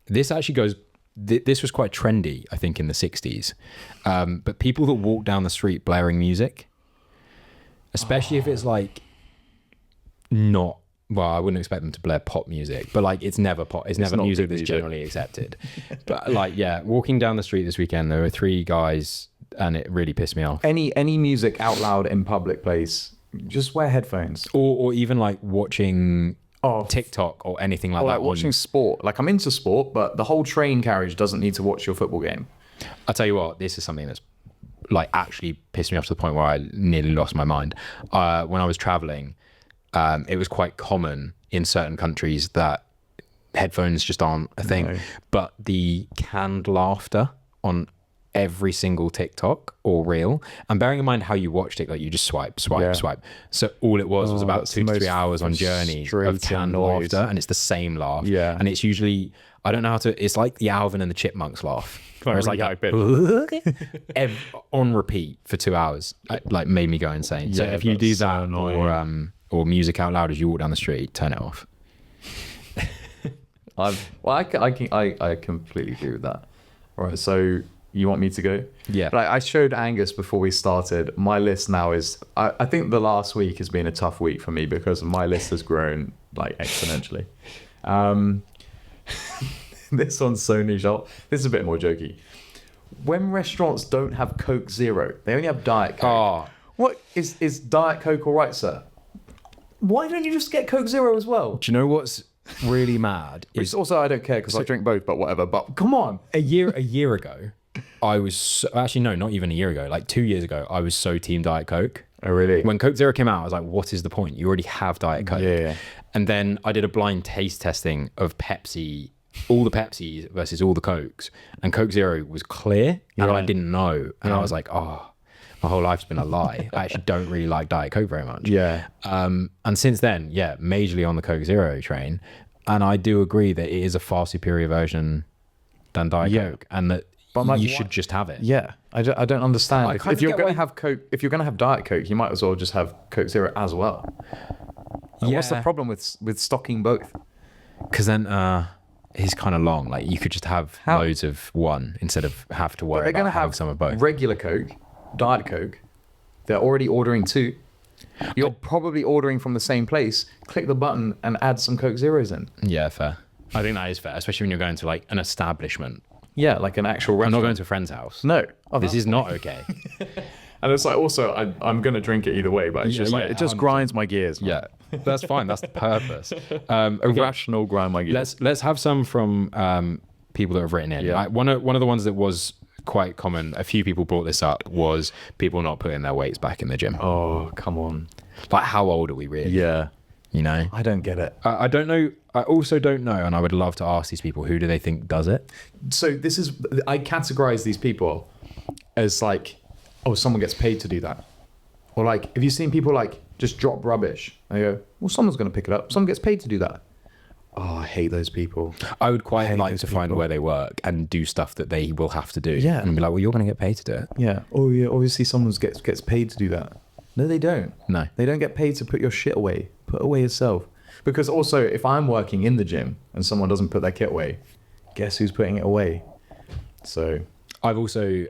Speaker 1: This actually goes. This was quite trendy, I think, in the 60s. But people that walk down the street blaring music, especially if it's like not. Well, I wouldn't expect them to blare pop music, but like it's never pop. It's never music that's generally accepted. But like, yeah, walking down the street this weekend, there were 3 guys, and it really pissed me off.
Speaker 2: Any music out loud in public place, just wear headphones.
Speaker 1: Or even like watching TikTok or anything like
Speaker 2: Or
Speaker 1: that.
Speaker 2: like watching sport. Like I'm into sport, but the whole train carriage doesn't need to watch your football game.
Speaker 1: I'll tell you what, this is something that's like actually pissed me off to the point where I nearly lost my mind. When I was traveling, it was quite common in certain countries that headphones just aren't a thing.
Speaker 2: No.
Speaker 1: But the canned laughter on every single TikTok or reel, and bearing in mind how you watched it, like you just swipe. So all it was about 2 to 3 hours on journey of canned laughter, and it's the same laugh.
Speaker 2: Yeah.
Speaker 1: And it's usually, I don't know how to, it's like the Alvin and the Chipmunks laugh. Where it's like on repeat for 2 hours. Like made me go insane. So if you do that or music out loud as you walk down the street, turn it off.
Speaker 2: I completely agree with that. All right, so you want me to go?
Speaker 1: Yeah.
Speaker 2: Like I showed Angus before we started. My list now is. I think the last week has been a tough week for me because my list has grown like exponentially. This one's so niche. This is a bit more jokey. When restaurants don't have Coke Zero, they only have Diet Coke.
Speaker 1: Oh.
Speaker 2: What is Diet Coke all right, sir? Why don't you just get Coke Zero as well?
Speaker 1: Do you know what's really mad?
Speaker 2: Which also I don't care because I drink both, but whatever. But come on.
Speaker 1: A year ago, I was actually no, not even a year ago. Like 2 years ago, I was so team Diet Coke.
Speaker 2: Oh really?
Speaker 1: When Coke Zero came out, I was like, "What is the point? You already have Diet Coke."
Speaker 2: Yeah.
Speaker 1: And then I did a blind taste testing of Pepsi, all the Pepsis versus all the Cokes, and Coke Zero was clear, and I didn't know, and I was like, "Oh, my whole life's been a lie. I actually don't really like Diet Coke very much."
Speaker 2: Yeah.
Speaker 1: And since then, yeah, majorly on the Coke Zero train, and I do agree that it is a far superior version than Diet Coke, and that you should just have it.
Speaker 2: Yeah, I don't understand. If you're going to
Speaker 1: why-
Speaker 2: have Coke, if you're going to have Diet Coke, you might as well just have Coke Zero as well. Like, what's the problem with stocking both?
Speaker 1: Because then it's kind of long. Like you could just have loads of one instead of have to worry about having some of both.
Speaker 2: Regular Coke, Diet Coke. They're already ordering 2. You're probably ordering from the same place. Click the button and add some Coke Zeros in.
Speaker 1: Yeah, fair. I think that is fair, especially when you're going to like an establishment.
Speaker 2: Yeah, like an actual
Speaker 1: I'm
Speaker 2: restaurant.
Speaker 1: not going to a friend's house.
Speaker 2: No.
Speaker 1: This is not okay.
Speaker 2: And it's like also I'm going to drink it either way, but it's just like it just
Speaker 1: 100%.
Speaker 2: grinds my gears. Man.
Speaker 1: Yeah, that's fine. That's the purpose.
Speaker 2: Irrational grind my gears.
Speaker 1: Let's have some from people that have written in.
Speaker 2: Yeah.
Speaker 1: One of the ones that was quite common, a few people brought this up, was people not putting their weights back in the gym.
Speaker 2: Oh, come on.
Speaker 1: Like, how old are we really?
Speaker 2: Yeah.
Speaker 1: You know?
Speaker 2: I don't get it.
Speaker 1: I don't know. I also don't know, and I would love to ask these people, who do they think does it?
Speaker 2: So I categorize these people as like, oh, someone gets paid to do that. Or like, have you seen people like just drop rubbish? And they go, well, someone's going to pick it up. Someone gets paid to do that. Oh, I hate those people.
Speaker 1: I would quite like to find where they work and do stuff that they will have to do.
Speaker 2: Yeah.
Speaker 1: And be like, well, you're going to get paid to do it.
Speaker 2: Yeah. Oh, yeah. Obviously, someone gets paid to do that. No, they don't.
Speaker 1: No.
Speaker 2: They don't get paid to put your shit away. Put away yourself. Because also, if I'm working in the gym and someone doesn't put their kit away, guess who's putting it away? So
Speaker 1: I've also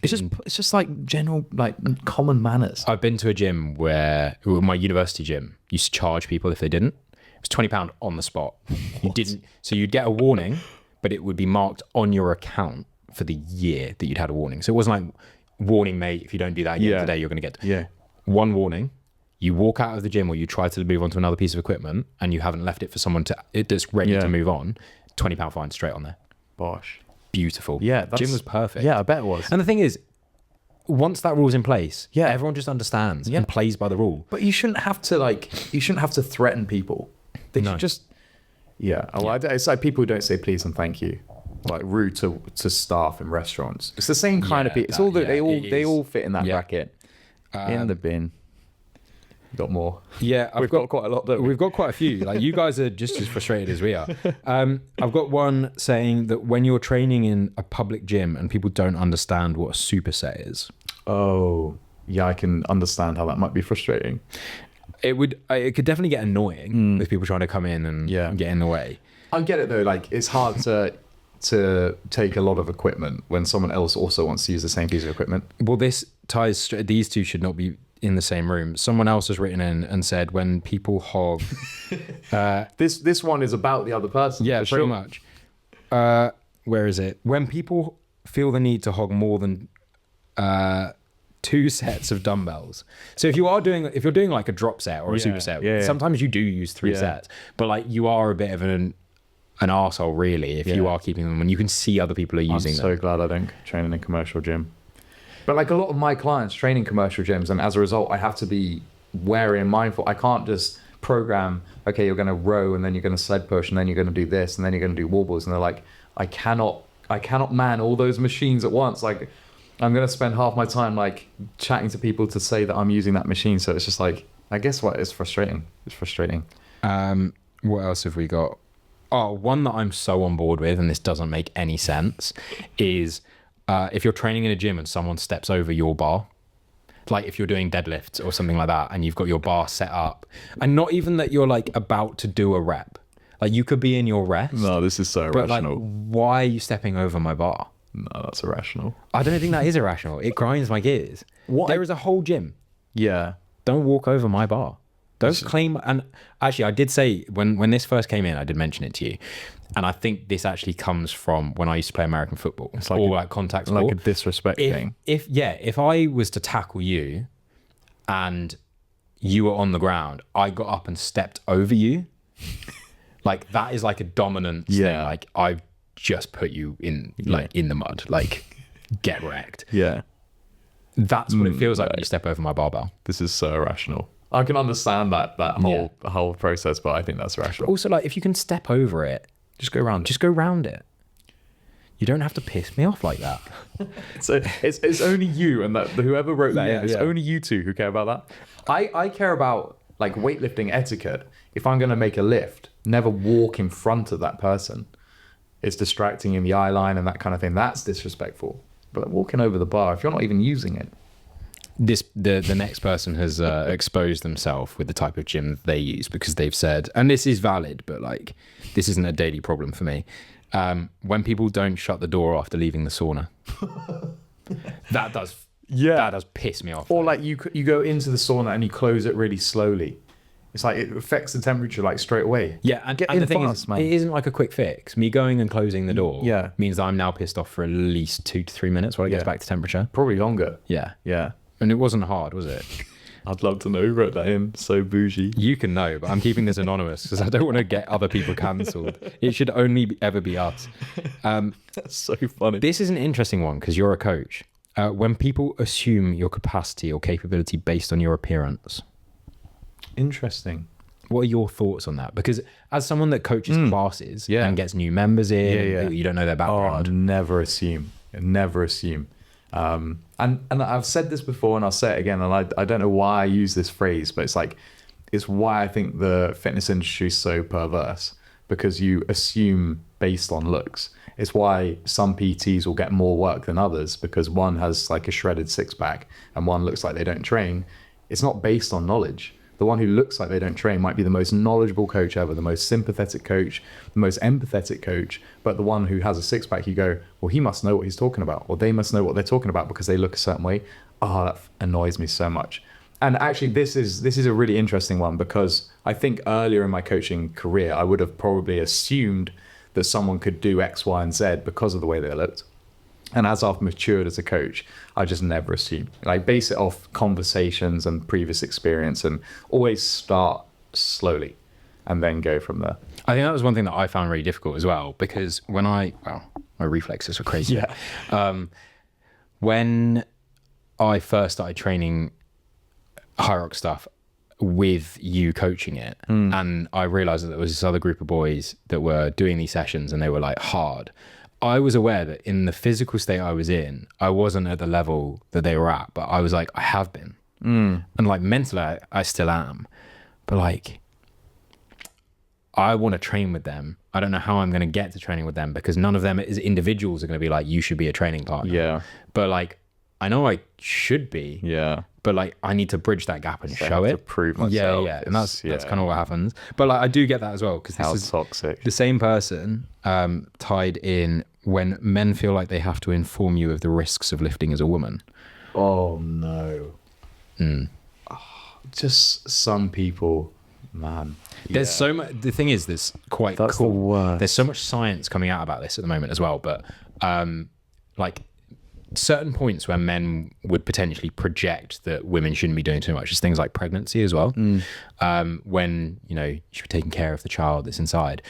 Speaker 2: It's just like general like common manners.
Speaker 1: I've been to a gym where my university gym used to charge people if they didn't. It was £20 on the spot. You didn't, so you'd get a warning, but it would be marked on your account for the year that you'd had a warning. So it wasn't like, warning, mate, if you don't do that again today, you're going to get one warning. You walk out of the gym or you try to move on to another piece of equipment and you haven't left it for someone that's ready to move on. £20 fine straight on there.
Speaker 2: Bosh.
Speaker 1: Beautiful.
Speaker 2: Yeah,
Speaker 1: gym was perfect.
Speaker 2: Yeah, I bet it was.
Speaker 1: And the thing is, once that rule's in place, everyone just understands and plays by the rule.
Speaker 2: But you shouldn't have to threaten people. They should just it's like people who don't say please and thank you, like rude to staff in restaurants. It's the same kind of people. It's all they all fit in that bracket. In the bin. Got more.
Speaker 1: Yeah,
Speaker 2: we've got quite a lot though.
Speaker 1: We've got quite a few. Like you guys are just as frustrated as we are. I've got one saying that when you're training in a public gym and people don't understand what a superset is.
Speaker 2: Oh, yeah, I can understand how that might be frustrating.
Speaker 1: It could definitely get annoying with people trying to come in and get in the way.
Speaker 2: I get it though. Like it's hard to take a lot of equipment when someone else also wants to use the same piece of equipment.
Speaker 1: Well, this ties these two should not be in the same room. Someone else has written in and said when people hog
Speaker 2: this one is about the other person.
Speaker 1: Yeah, pretty much. Where is it? When people feel the need to hog more than 2 sets of dumbbells. So if you're doing like a drop set or a superset, sometimes you do use 3 sets, but like you are a bit of an arsehole really if you are keeping them when you can see other people are using them.
Speaker 2: I'm so glad I don't train in a commercial gym. But like a lot of my clients train in commercial gyms, and as a result, I have to be wary and mindful. I can't just program, okay, you're going to row and then you're going to sled push and then you're going to do this and then you're going to do wall balls. And they're like, I cannot man all those machines at once. Like I'm going to spend half my time like chatting to people to say that I'm using that machine. So it's just like, I guess what is frustrating. It's frustrating.
Speaker 1: What else have we got? Oh, one that I'm so on board with, and this doesn't make any sense, is if you're training in a gym and someone steps over your bar, like if you're doing deadlifts or something like that and you've got your bar set up, and not even that you're like about to do a rep, like you could be in your rest.
Speaker 2: No, this is so irrational.
Speaker 1: But like, why are you stepping over my bar?
Speaker 2: No, that's irrational.
Speaker 1: I don't think that is irrational. It grinds my gears. There is a whole gym.
Speaker 2: Yeah.
Speaker 1: Don't walk over my bar. Don't claim. And actually, I did say when this first came in, I did mention it to you. And I think this actually comes from when I used to play American football. It's like contact sport.
Speaker 2: Like a disrespect thing.
Speaker 1: If I was to tackle you and you were on the ground, I got up and stepped over you. Like that is like a dominant thing. Like I've just put you in in the mud. Like get wrecked.
Speaker 2: Yeah.
Speaker 1: That's what it feels like when you step over my barbell.
Speaker 2: This is so irrational. I can understand that whole process, but I think that's rational.
Speaker 1: Also, like if you can step over it, just go round it. You don't have to piss me off like that.
Speaker 2: So it's only you and that whoever wrote that in. It's only you two who care about that. I care about like weightlifting etiquette. If I'm going to make a lift, never walk in front of that person. It's distracting in the eye line and that kind of thing. That's disrespectful. But walking over the bar, if you're not even using it.
Speaker 1: The next person has exposed themselves with the type of gym they use because they've said, and this is valid, but like this isn't a daily problem for me. When people don't shut the door after leaving the sauna, that does piss me off.
Speaker 2: Or like you go into the sauna and you close it really slowly. It's like it affects the temperature like straight away.
Speaker 1: Yeah, and the thing is, man. It isn't like a quick fix. Me going and closing the door means I'm now pissed off for at least 2 to 3 minutes while it gets back to temperature.
Speaker 2: Probably longer.
Speaker 1: Yeah.
Speaker 2: Yeah.
Speaker 1: And it wasn't hard, was it?
Speaker 2: I'd love to know who wrote that in. So bougie.
Speaker 1: You can know, but I'm keeping this anonymous because I don't want to get other people cancelled. It should only ever be us.
Speaker 2: That's so funny.
Speaker 1: This is an interesting one because you're a coach. When people assume your capacity or capability based on your appearance.
Speaker 2: Interesting.
Speaker 1: What are your thoughts on that? Because as someone that coaches classes and gets new members in, you don't know their background.
Speaker 2: Oh, never assume. Never assume. And I've said this before and I'll say it again, and I don't know why I use this phrase, but it's why I think the fitness industry is so perverse, because you assume based on looks. It's why some PTs will get more work than others because one has like a shredded 6-pack and one looks like they don't train. It's not based on knowledge. the one who looks like they don't train might be the most knowledgeable coach ever, the most sympathetic coach, the most empathetic coach. But the one who has a six pack, you go, well, he must know what he's talking about, or they must know what they're talking about because they look a certain way. Oh, that annoys me so much. And actually, this is a really interesting one, because I think earlier in my coaching career, I would have probably assumed that someone could do X, Y, and Z because of the way they looked. And as I've matured as a coach, I just never assume. I base it off conversations and previous experience, and always start slowly and then go from there.
Speaker 1: I think that was one thing that I found really difficult as well, because my reflexes were crazy.
Speaker 2: Yeah.
Speaker 1: When I first started training HYROX stuff with you coaching it, and I realized that there was this other group of boys that were doing these sessions and they were like hard. I was aware that in the physical state I was in, I wasn't at the level that they were at, but I was like, I have been. And like mentally, I still am. But like, I want to train with them. I don't know how I'm going to get to training with them, because none of them as individuals are going to be like, you should be a training partner.
Speaker 2: Yeah.
Speaker 1: But like, I know I should be.
Speaker 2: Yeah.
Speaker 1: But like, I need to bridge that gap and
Speaker 2: So I
Speaker 1: show
Speaker 2: have
Speaker 1: it.
Speaker 2: to prove myself.
Speaker 1: Yeah. And that's kind of what happens. But like, I do get that as well, because
Speaker 2: How
Speaker 1: this is
Speaker 2: toxic.
Speaker 1: the same person tied in when men feel like they have to inform you of the risks of lifting as a woman.
Speaker 2: Oh no. Just some people, man.
Speaker 1: There's so much. The thing is, there's quite
Speaker 2: That's
Speaker 1: cool.
Speaker 2: the worst.
Speaker 1: There's so much science coming out about this at the moment as well. But like certain points where men would potentially project that women shouldn't be doing too much is things like pregnancy as well. When you should be taking care of the child that's inside.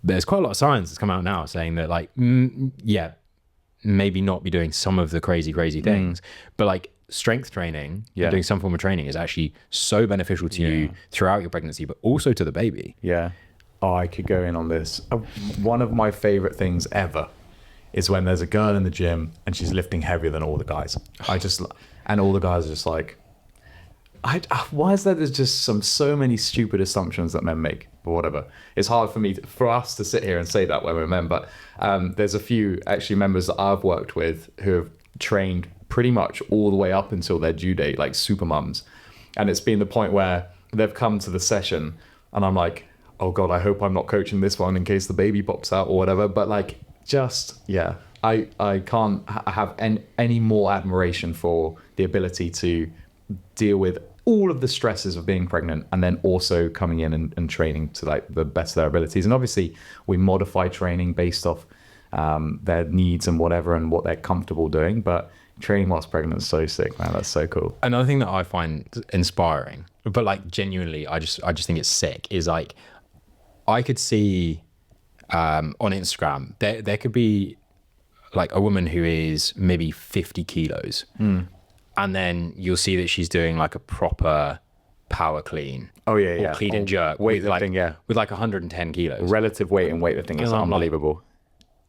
Speaker 1: There's quite a lot of science that's come out now saying that like maybe not be doing some of the crazy things, but like strength training, doing some form of training is actually so beneficial to you throughout your pregnancy, but also to the baby.
Speaker 2: Yeah. Oh, I could go in on this. One of my favorite things ever is when there's a girl in the gym and she's lifting heavier than all the guys. And all the guys are just like, why is there? There's just so many stupid assumptions that men make, but whatever. It's hard for us to sit here and say that when we're men, but there's a few actually members that I've worked with who have trained pretty much all the way up until their due date, like super mums. And it's been the point where they've come to the session and I'm like, oh God, I hope I'm not coaching this one in case the baby pops out or whatever. But like, I can't have any more admiration for the ability to deal with all of the stresses of being pregnant and then also coming in and training to like the best of their abilities. And obviously we modify training based off their needs and whatever and what they're comfortable doing. But training whilst pregnant is so sick, man. That's so cool.
Speaker 1: Another thing that I find inspiring, but like genuinely, I just think it's sick, is like I could see on Instagram there could be like a woman who is maybe 50 kilos. And then you'll see that she's doing like a proper power clean.
Speaker 2: Oh yeah.
Speaker 1: Or clean and jerk.
Speaker 2: Weightlifting,
Speaker 1: with like 110 kilos.
Speaker 2: Relative weight and weightlifting is unbelievable.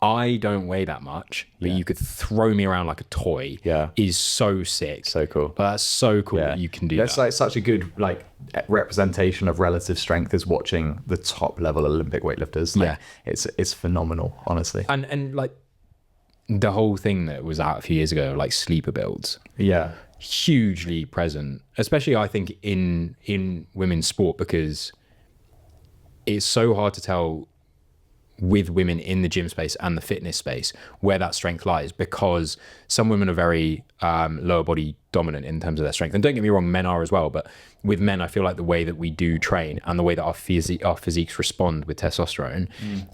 Speaker 1: I don't weigh that much, but you could throw me around like a toy. Is so sick.
Speaker 2: So cool.
Speaker 1: But that's so cool that you can do
Speaker 2: That's
Speaker 1: that.
Speaker 2: like such a good like representation of relative strength is watching the top level Olympic weightlifters. Like, it's phenomenal, honestly.
Speaker 1: And like the whole thing that was out a few years ago, like sleeper builds.
Speaker 2: Yeah.
Speaker 1: Hugely present, especially I think in women's sport, because it's so hard to tell with women in the gym space and the fitness space where that strength lies, because some women are very lower body dominant in terms of their strength. And don't get me wrong, men are as well, but with men, I feel like the way that we do train and the way that our physiques respond with testosterone,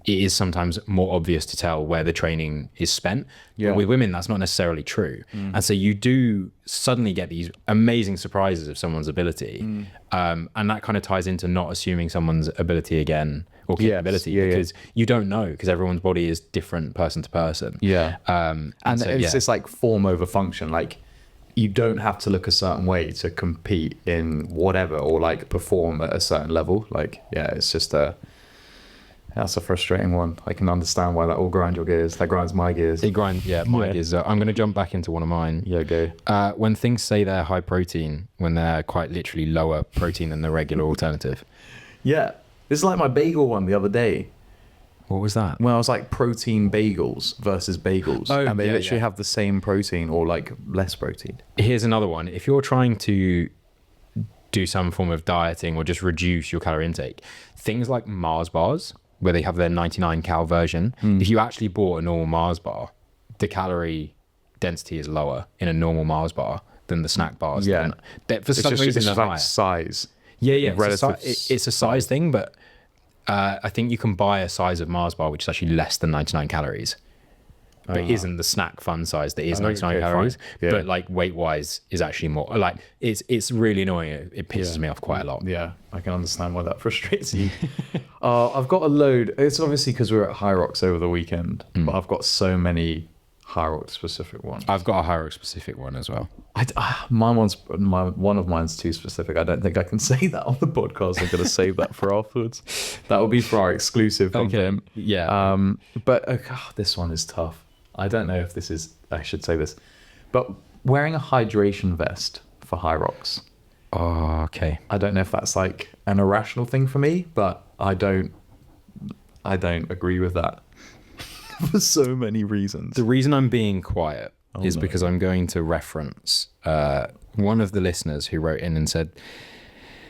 Speaker 1: it is sometimes more obvious to tell where the training is spent. But with women, that's not necessarily true. And so you do suddenly get these amazing surprises of someone's ability. And that kind of ties into not assuming someone's ability again, or capability, because you don't know, because everyone's body is different person to person.
Speaker 2: And so, it's like form over function. Like you don't have to look a certain way to compete in whatever, or like perform at a certain level. Like, it's just that's a frustrating one. I can understand why that will grind your gears. That grinds my gears.
Speaker 1: It grinds, my gears. I'm going to jump back into one of mine.
Speaker 2: Go.
Speaker 1: When things say they're high protein, when they're quite literally lower protein than the regular alternative.
Speaker 2: Yeah. This is like my bagel one the other day.
Speaker 1: What was that?
Speaker 2: Well, I was like protein bagels versus bagels. And they literally have the same protein or like less protein.
Speaker 1: Here's another one. If you're trying to do some form of dieting or just reduce your calorie intake. Things like Mars bars, where they have their 99 cal version, if you actually bought a normal Mars bar, the calorie density is lower in a normal Mars bar than the snack bars.
Speaker 2: Yeah.
Speaker 1: For some reason,
Speaker 2: it's
Speaker 1: they're
Speaker 2: like
Speaker 1: higher.
Speaker 2: size.
Speaker 1: Yeah.
Speaker 2: Relative
Speaker 1: It's a size thing, but I think you can buy a size of Mars bar which is actually less than 99 calories. But isn't the snack fun size that is 99 calories, but like weight wise is actually more like it's really annoying. It pisses me off quite a lot.
Speaker 2: Yeah, I can understand why that frustrates you. I've got a load. It's obviously because we were at HYROX over the weekend, but I've got so many HYROX specific ones.
Speaker 1: I've got a HYROX specific one as well.
Speaker 2: One of mine's too specific. I don't think I can say that on the podcast. I'm going to save that for afterwards. That will be for our exclusive content.
Speaker 1: Yeah.
Speaker 2: But this one is tough. I don't know if I should say this, but wearing a hydration vest for HYROX.
Speaker 1: Oh, okay.
Speaker 2: I don't know if that's like an irrational thing for me, but I don't agree with that for so many reasons.
Speaker 1: The reason I'm being quiet is because I'm going to reference one of the listeners who wrote in and said,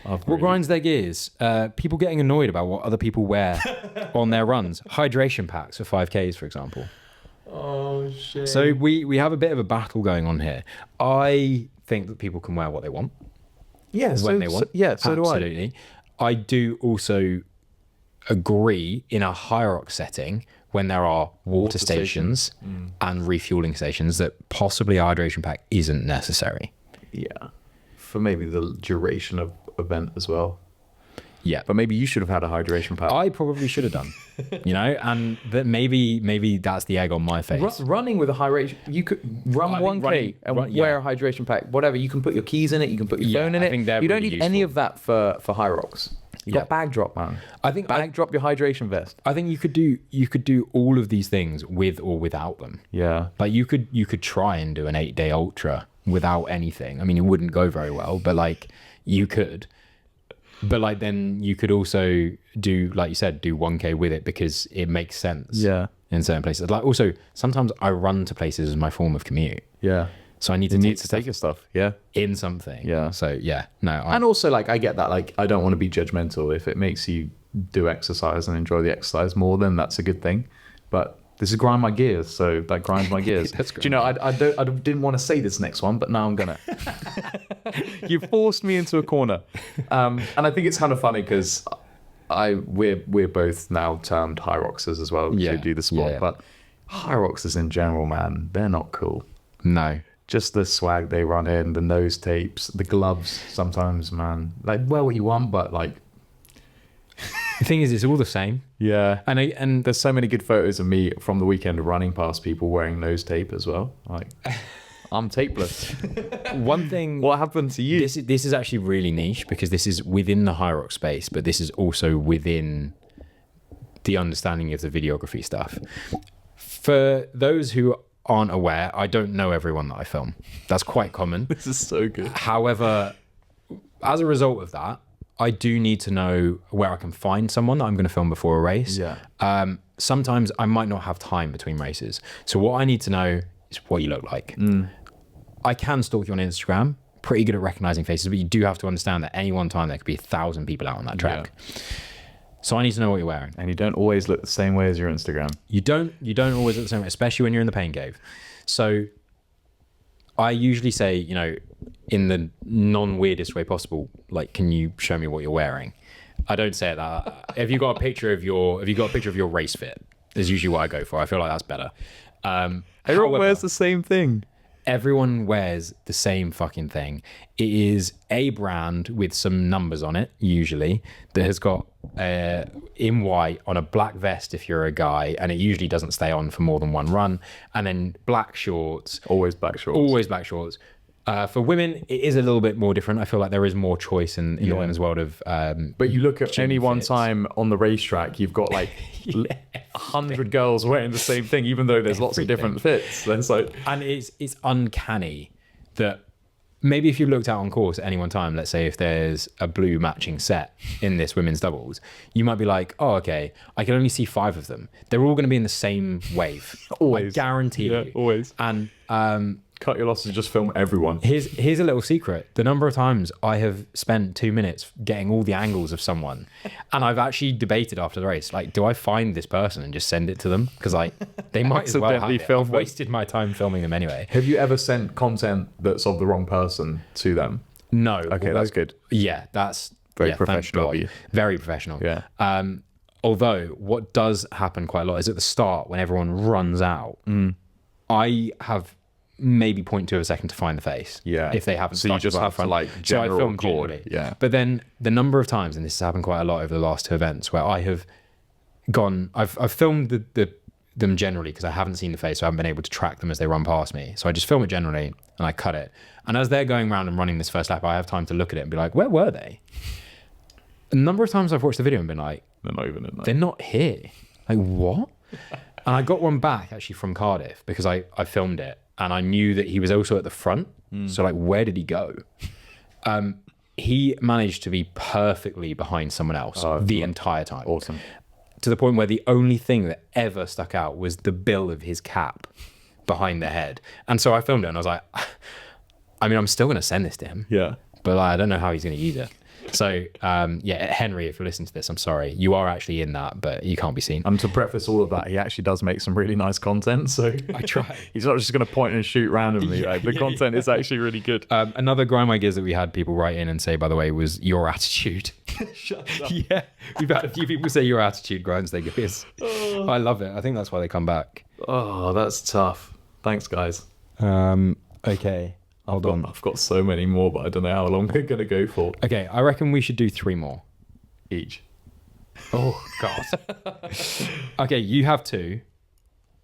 Speaker 1: what grinds their gears? People getting annoyed about what other people wear on their runs. Hydration packs for 5Ks, for example.
Speaker 2: Oh, shit.
Speaker 1: So we have a bit of a battle going on here. I think that people can wear what they want.
Speaker 2: Yeah,
Speaker 1: when they want.
Speaker 2: So do I.
Speaker 1: Absolutely. I do also agree in a HYROX setting when there are water stations and refueling stations that possibly a hydration pack isn't necessary.
Speaker 2: Yeah. For maybe the duration of event as well.
Speaker 1: Yeah.
Speaker 2: But maybe you should have had a hydration pack.
Speaker 1: I probably should have done, and that maybe that's the egg on my face.
Speaker 2: Running with a hydration, you could run 1K and wear a hydration pack, whatever. You can put your keys in it, you can put your phone in it. You don't need any of that for HYROX. You got bag drop, man.
Speaker 1: I think
Speaker 2: bag drop your hydration vest.
Speaker 1: I think you could do all of these things with or without them.
Speaker 2: Yeah.
Speaker 1: Like you could try and do an 8-day ultra without anything. I mean, it wouldn't go very well, but like you could. But like then you could also do, like you said, do 1K with it because it makes sense.
Speaker 2: Yeah.
Speaker 1: In certain places. Like also sometimes I run to places as my form of commute.
Speaker 2: Yeah.
Speaker 1: So I need to take
Speaker 2: your stuff. Yeah.
Speaker 1: In something.
Speaker 2: Yeah.
Speaker 1: So yeah. No.
Speaker 2: And also like I get that. Like I don't want to be judgmental. If it makes you do exercise and enjoy the exercise more, then that's a good thing. But this is grind my gears, so that grinds my gears. Do you know? I didn't want to say this next one, but now I'm gonna. You forced me into a corner, and I think it's kind of funny because we're both now termed HYROXers as well to do the sport, but HYROXers in general, man, they're not cool.
Speaker 1: No.
Speaker 2: Just the swag they run in, the nose tapes, the gloves. Sometimes, man, like wear what you want, but like.
Speaker 1: The thing is, it's all the same.
Speaker 2: Yeah.
Speaker 1: And
Speaker 2: there's so many good photos of me from the weekend running past people wearing nose tape as well. Like, I'm tapeless.
Speaker 1: One thing...
Speaker 2: What happened to you?
Speaker 1: This is actually really niche because this is within the HYROX space, but this is also within the understanding of the videography stuff. For those who aren't aware, I don't know everyone that I film. That's quite common.
Speaker 2: This is so good.
Speaker 1: However, as a result of that, I do need to know where I can find someone that I'm going to film before a race.
Speaker 2: Yeah.
Speaker 1: Sometimes I might not have time between races. So what I need to know is what you look like. I can stalk you on Instagram, pretty good at recognizing faces, but you do have to understand that any one time there could be 1,000 people out on that track. Yeah. So I need to know what you're wearing.
Speaker 2: And you don't always look the same way as your Instagram.
Speaker 1: You don't always look the same way, especially when you're in the pain cave. So I usually say, in the non-weirdest way possible, like, can you show me what you're wearing? I don't say it that. Have you got a picture of your race fit? Is usually what I go for. I feel like that's better.
Speaker 2: Everyone wears the same thing.
Speaker 1: Everyone wears the same fucking thing. It is a brand with some numbers on it, usually, that has got in white on a black vest if you're a guy, and it usually doesn't stay on for more than one run. And then black shorts.
Speaker 2: Always black shorts.
Speaker 1: Always black shorts. For women, it is a little bit more different. I feel like there is more choice in the women's world of.
Speaker 2: But you look at any one time on the racetrack, you've got like 100 girls wearing the same thing, even though there's lots of different fits. There's like,
Speaker 1: and it's uncanny that maybe if you looked out on course at any one time, let's say if there's a blue matching set in this women's doubles, you might be like, oh, okay, I can only see 5 of them. They're all going to be in the same wave.
Speaker 2: Always.
Speaker 1: I guarantee you.
Speaker 2: Always.
Speaker 1: And
Speaker 2: Cut your losses, just film everyone.
Speaker 1: Here's a little secret. The number of times I have spent 2 minutes getting all the angles of someone, and I've actually debated after the race, like, do I find this person and just send it to them? Because they might as well have it. I've wasted my time filming them anyway.
Speaker 2: Have you ever sent content that's of the wrong person to them?
Speaker 1: No.
Speaker 2: Okay, that's good.
Speaker 1: Yeah, that's
Speaker 2: very professional of you.
Speaker 1: Very professional.
Speaker 2: Yeah.
Speaker 1: Although what does happen quite a lot is at the start when everyone runs out, I have maybe 0.2 of a second to find the face.
Speaker 2: Yeah.
Speaker 1: If they haven't.
Speaker 2: So you just have to like general
Speaker 1: so I film
Speaker 2: record.
Speaker 1: generally.
Speaker 2: Yeah.
Speaker 1: But then the number of times, and this has happened quite a lot over the last 2 events, where I have gone, I've filmed them generally because I haven't seen the face, so I haven't been able to track them as they run past me. So I just film it generally and I cut it. And as they're going around and running this first lap, I have time to look at it and be like, where were they? A number of times I've watched the video and been like,
Speaker 2: they're not even in there.
Speaker 1: They're not here. Like, what? And I got one back actually from Cardiff because I filmed it and I knew that he was also at the front. So like, where did he go? He managed to be perfectly behind someone else the entire time.
Speaker 2: Awesome.
Speaker 1: To the point where the only thing that ever stuck out was the bill of his cap behind the head. And so I filmed it and I was like, I mean, I'm still going to send this to him.
Speaker 2: Yeah.
Speaker 1: But I don't know how he's going to use it. So, Henry, if you're listening to this, I'm sorry. You are actually in that, but you can't be seen.
Speaker 2: And to preface all of that, he actually does make some really nice content. So
Speaker 1: I try.
Speaker 2: He's not just going to point and shoot randomly. The content is actually really good.
Speaker 1: Another grind my gears that we had people write in and say, by the way, was your attitude.
Speaker 2: Shut up.
Speaker 1: Yeah. We've had a few people say your attitude grinds their gears. I love it. I think that's why they come back.
Speaker 2: Oh, that's tough. Thanks, guys.
Speaker 1: Okay. Hold on.
Speaker 2: I've got so many more, but I don't know how long we're going to go for.
Speaker 1: Okay, I reckon we should do 3 more.
Speaker 2: Each.
Speaker 1: Oh, God. Okay, you have 2.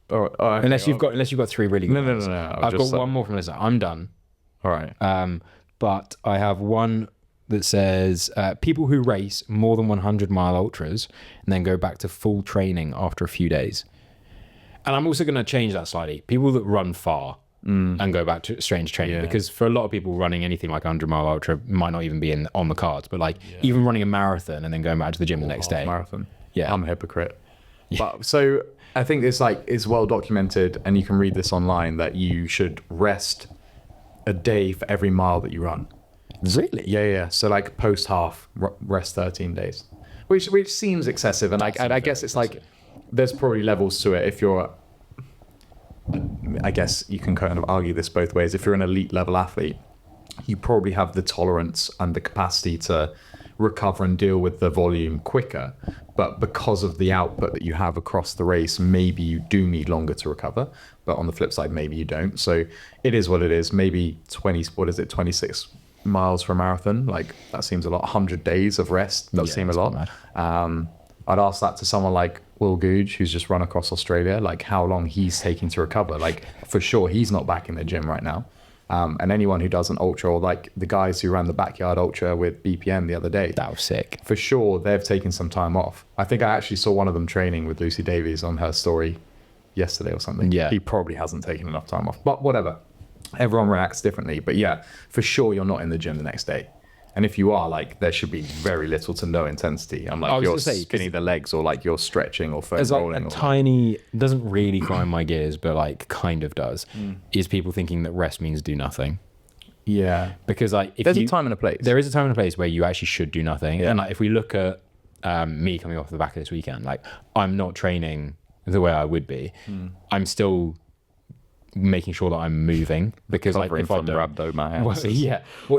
Speaker 2: All right,
Speaker 1: unless you've got 3 really good ones.
Speaker 2: No.
Speaker 1: I've got one more from Lisa. I'm done.
Speaker 2: All right.
Speaker 1: But I have one that says people who race more than 100-mile ultras and then go back to full training after a few days. And I'm also going to change that slightly. People that run far and go back to strange training, because for a lot of people, running anything like 100-mile ultra might not even be on the cards. But even running a marathon and then going back to the gym the next day.
Speaker 2: Marathon.
Speaker 1: Yeah,
Speaker 2: I'm a hypocrite. Yeah. But so I think it's well documented, and you can read this online, that you should rest a day for every mile that you run.
Speaker 1: Really?
Speaker 2: Yeah. So like post half, rest 13 days, which seems excessive, and I guess it's like there's probably levels to it. If you're, I guess you can kind of argue this both ways. If you're an elite level athlete, you probably have the tolerance and the capacity to recover and deal with the volume quicker. But because of the output that you have across the race, maybe you do need longer to recover. But on the flip side, maybe you don't. So it is what it is. Maybe 26 miles for a marathon. Like, that seems a lot. 100 days of rest does seem a lot. I'd ask that to someone like Will Googe, who's just run across Australia, like how long he's taking to recover. Like, for sure, he's not back in the gym right now. And anyone who does an ultra, or like the guys who ran the backyard ultra with BPM the other day,
Speaker 1: that was sick.
Speaker 2: For sure, they've taken some time off. I think I actually saw one of them training with Lucy Davies on her story yesterday or something.
Speaker 1: Yeah.
Speaker 2: He probably hasn't taken enough time off, but whatever. Everyone reacts differently. But yeah, for sure, you're not in the gym the next day. And if you are, like, there should be very little to no intensity. I'm like, you're spinning the legs, or like you're stretching or foam rolling.
Speaker 1: There's like a tiny, doesn't really grind my gears, but like kind of does, is people thinking that rest means do nothing.
Speaker 2: Yeah.
Speaker 1: Because like, if
Speaker 2: there's a time and a place.
Speaker 1: There is a time and a place where you actually should do nothing. Yeah. And like, if we look at me coming off the back of this weekend, like, I'm not training the way I would be. I'm still making sure that I'm moving, because like, if I don't,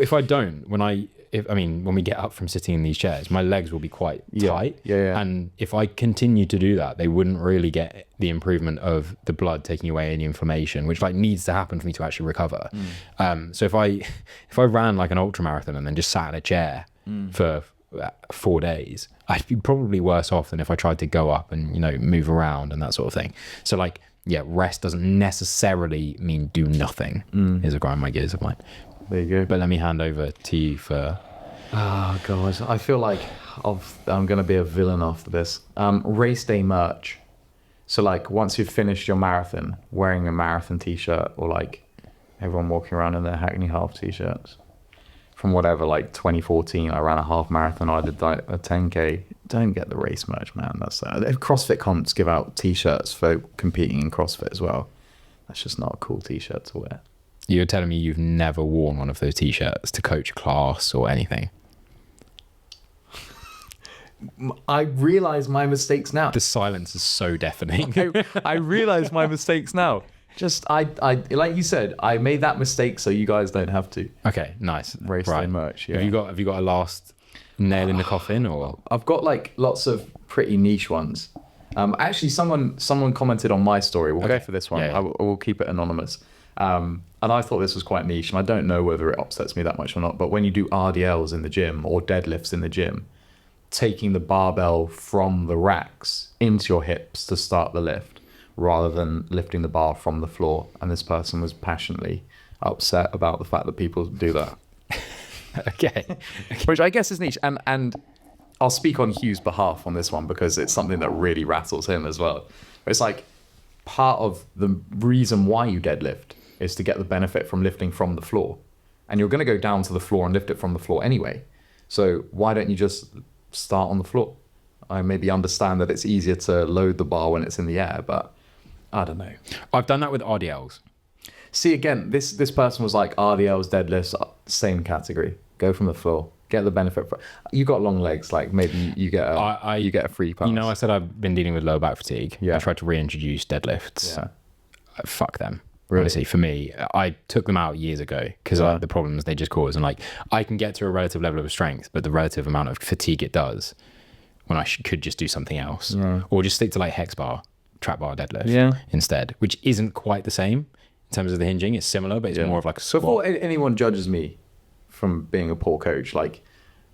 Speaker 1: if I don't, when we get up from sitting in these chairs, my legs will be quite tight.
Speaker 2: Yeah.
Speaker 1: And if I continue to do that, they wouldn't really get the improvement of the blood taking away any inflammation, which like needs to happen for me to actually recover. So if I ran like an ultra marathon and then just sat in a chair for 4 days, I'd be probably worse off than if I tried to go up and, move around and that sort of thing. So like, yeah, rest doesn't necessarily mean do nothing, is a grind my gears of mine.
Speaker 2: There you go.
Speaker 1: But let me hand over to you for...
Speaker 2: Oh, God. I feel like I'm going to be a villain after this. Race day merch. So, like, once you've finished your marathon, wearing a marathon T-shirt, or, like, everyone walking around in their Hackney Half T-shirts. From whatever, like, 2014, I ran a half marathon, I did, like, a 10K. Don't get the race merch, man. That's CrossFit comps give out T-shirts for competing in CrossFit as well. That's just not a cool T-shirt to wear.
Speaker 1: You're telling me you've never worn one of those t-shirts to coach a class or anything?
Speaker 2: I realize my mistakes now.
Speaker 1: The silence is so deafening.
Speaker 2: I realize my mistakes now. Just I like you said, I made that mistake so you guys don't have to.
Speaker 1: Okay, nice.
Speaker 2: Race day merch. Yeah.
Speaker 1: Have you got a last nail in the coffin, or?
Speaker 2: I've got like lots of pretty niche ones. Actually, someone commented on my story. We'll go for this one.
Speaker 1: Yeah.
Speaker 2: I will keep it anonymous. And I thought this was quite niche, and I don't know whether it upsets me that much or not. But when you do RDLs in the gym or deadlifts in the gym, taking the barbell from the racks into your hips to start the lift, rather than lifting the bar from the floor. And this person was passionately upset about the fact that people do that.
Speaker 1: Okay.
Speaker 2: Which I guess is niche. And I'll speak on Hugh's behalf on this one because it's something that really rattles him as well. It's like part of the reason why you deadlift is to get the benefit from lifting from the floor. And you're going to go down to the floor and lift it from the floor anyway. So why don't you just start on the floor? I maybe understand that it's easier to load the bar when it's in the air, but I don't know.
Speaker 1: I've done that with RDLs.
Speaker 2: See, again, this person was like, RDLs, deadlifts, same category. Go from the floor. Get the benefit. You got long legs, like maybe you get a free pass.
Speaker 1: You know, I said I've been dealing with lower back fatigue.
Speaker 2: Yeah.
Speaker 1: I tried to reintroduce deadlifts.
Speaker 2: Yeah.
Speaker 1: Fuck them.
Speaker 2: Really?
Speaker 1: Honestly, for me, I took them out years ago because of the problems they just cause. And like, I can get to a relative level of strength, but the relative amount of fatigue it does when I could just do something else, or just stick to like hex bar, trap bar deadlift instead, which isn't quite the same in terms of the hinging. It's similar, but it's more of like a squat.
Speaker 2: Before anyone judges me from being a poor coach, like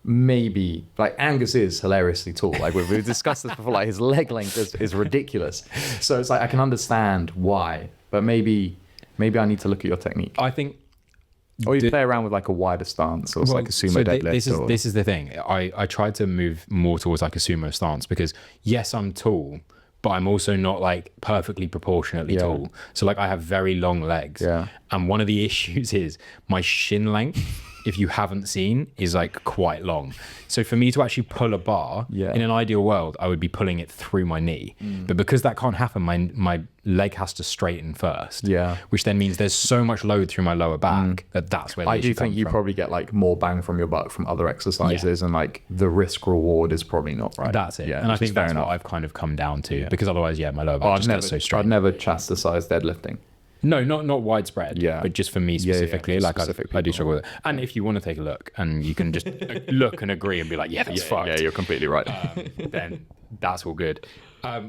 Speaker 2: maybe like Angus is hilariously tall. Like we've discussed this before. Like his leg length is ridiculous. So it's like I can understand why, but maybe I need to look at your technique.
Speaker 1: I think,
Speaker 2: or you play around with like a wider stance, or like a sumo deadlift.
Speaker 1: This is the thing. I tried to move more towards like a sumo stance because yes, I'm tall, but I'm also not like perfectly proportionately tall. So like I have very long legs.
Speaker 2: Yeah.
Speaker 1: And one of the issues is my shin length, if you haven't seen, is like quite long. So for me to actually pull a bar, in an ideal world, I would be pulling it through my knee. But because that can't happen, my leg has to straighten first.
Speaker 2: Yeah.
Speaker 1: Which then means there's so much load through my lower back that's where the
Speaker 2: I do
Speaker 1: issue
Speaker 2: think
Speaker 1: comes
Speaker 2: you
Speaker 1: from.
Speaker 2: probably get like more bang from your butt from other exercises, and like the risk reward is probably not right.
Speaker 1: That's it.
Speaker 2: Yeah,
Speaker 1: and I think that's what I've kind of come down to because otherwise, my lower back just gets so straight.
Speaker 2: I've never chastised deadlifting.
Speaker 1: No, not widespread. But just for me specifically, like I do struggle with it. And if you want to take a look and you can just look and agree and be like, that's fucked.
Speaker 2: Yeah, you're completely right.
Speaker 1: Then that's all good.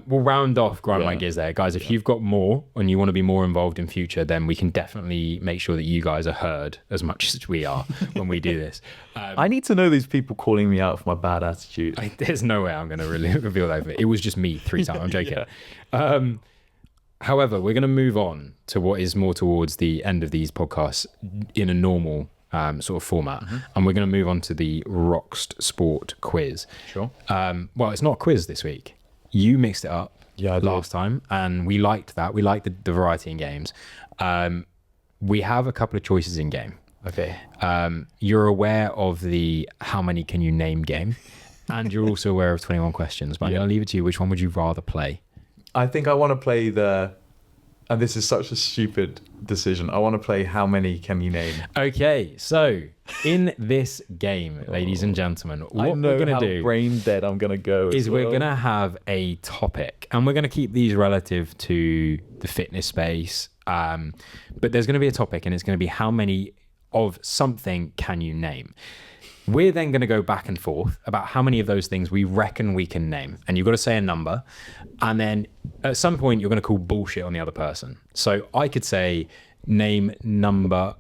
Speaker 1: We'll round off grind my gears there, guys. If you've got more and you want to be more involved in future, then we can definitely make sure that you guys are heard as much as we are when we do this.
Speaker 2: I need to know these people calling me out for my bad attitude.
Speaker 1: There's no way I'm going to really reveal that. It was just me 3 times. I'm joking. However, we're going to move on to what is more towards the end of these podcasts in a normal sort of format. And we're going to move on to the ROXD Sport quiz.
Speaker 2: Sure.
Speaker 1: Well, it's not a quiz this week. You mixed it up last time, and we liked that. We liked the variety in games. We have a couple of choices in game.
Speaker 2: Okay.
Speaker 1: You're aware of the how many can you name game, and you're also aware of 21 questions. But I'm going to leave it to you. Which one would you rather play?
Speaker 2: I think I want to play and this is such a stupid decision. I want to play how many can you name?
Speaker 1: Okay, so in this game, ladies and gentlemen, what we're going to do,
Speaker 2: brain dead I'm going to go
Speaker 1: is we're going to have a topic, and we're going to keep these relative to the fitness space. But there's going to be a topic, and it's going to be how many of something can you name? We're then going to go back and forth about how many of those things we reckon we can name. And you've got to say a number. And then at some point, you're going to call bullshit on the other person. So I could say, name a number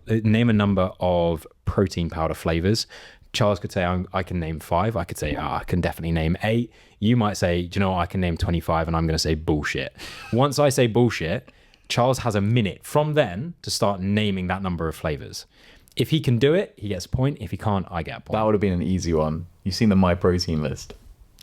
Speaker 1: of protein powder flavors. Charles could say, I can name 5. I could say, I can definitely name 8. You might say, do you know what? I can name 25. And I'm going to say bullshit. Once I say bullshit, Charles has a minute from then to start naming that number of flavors. If he can do it, he gets a point. If he can't, I get a point.
Speaker 2: That would have been an easy one. You've seen the My Protein list.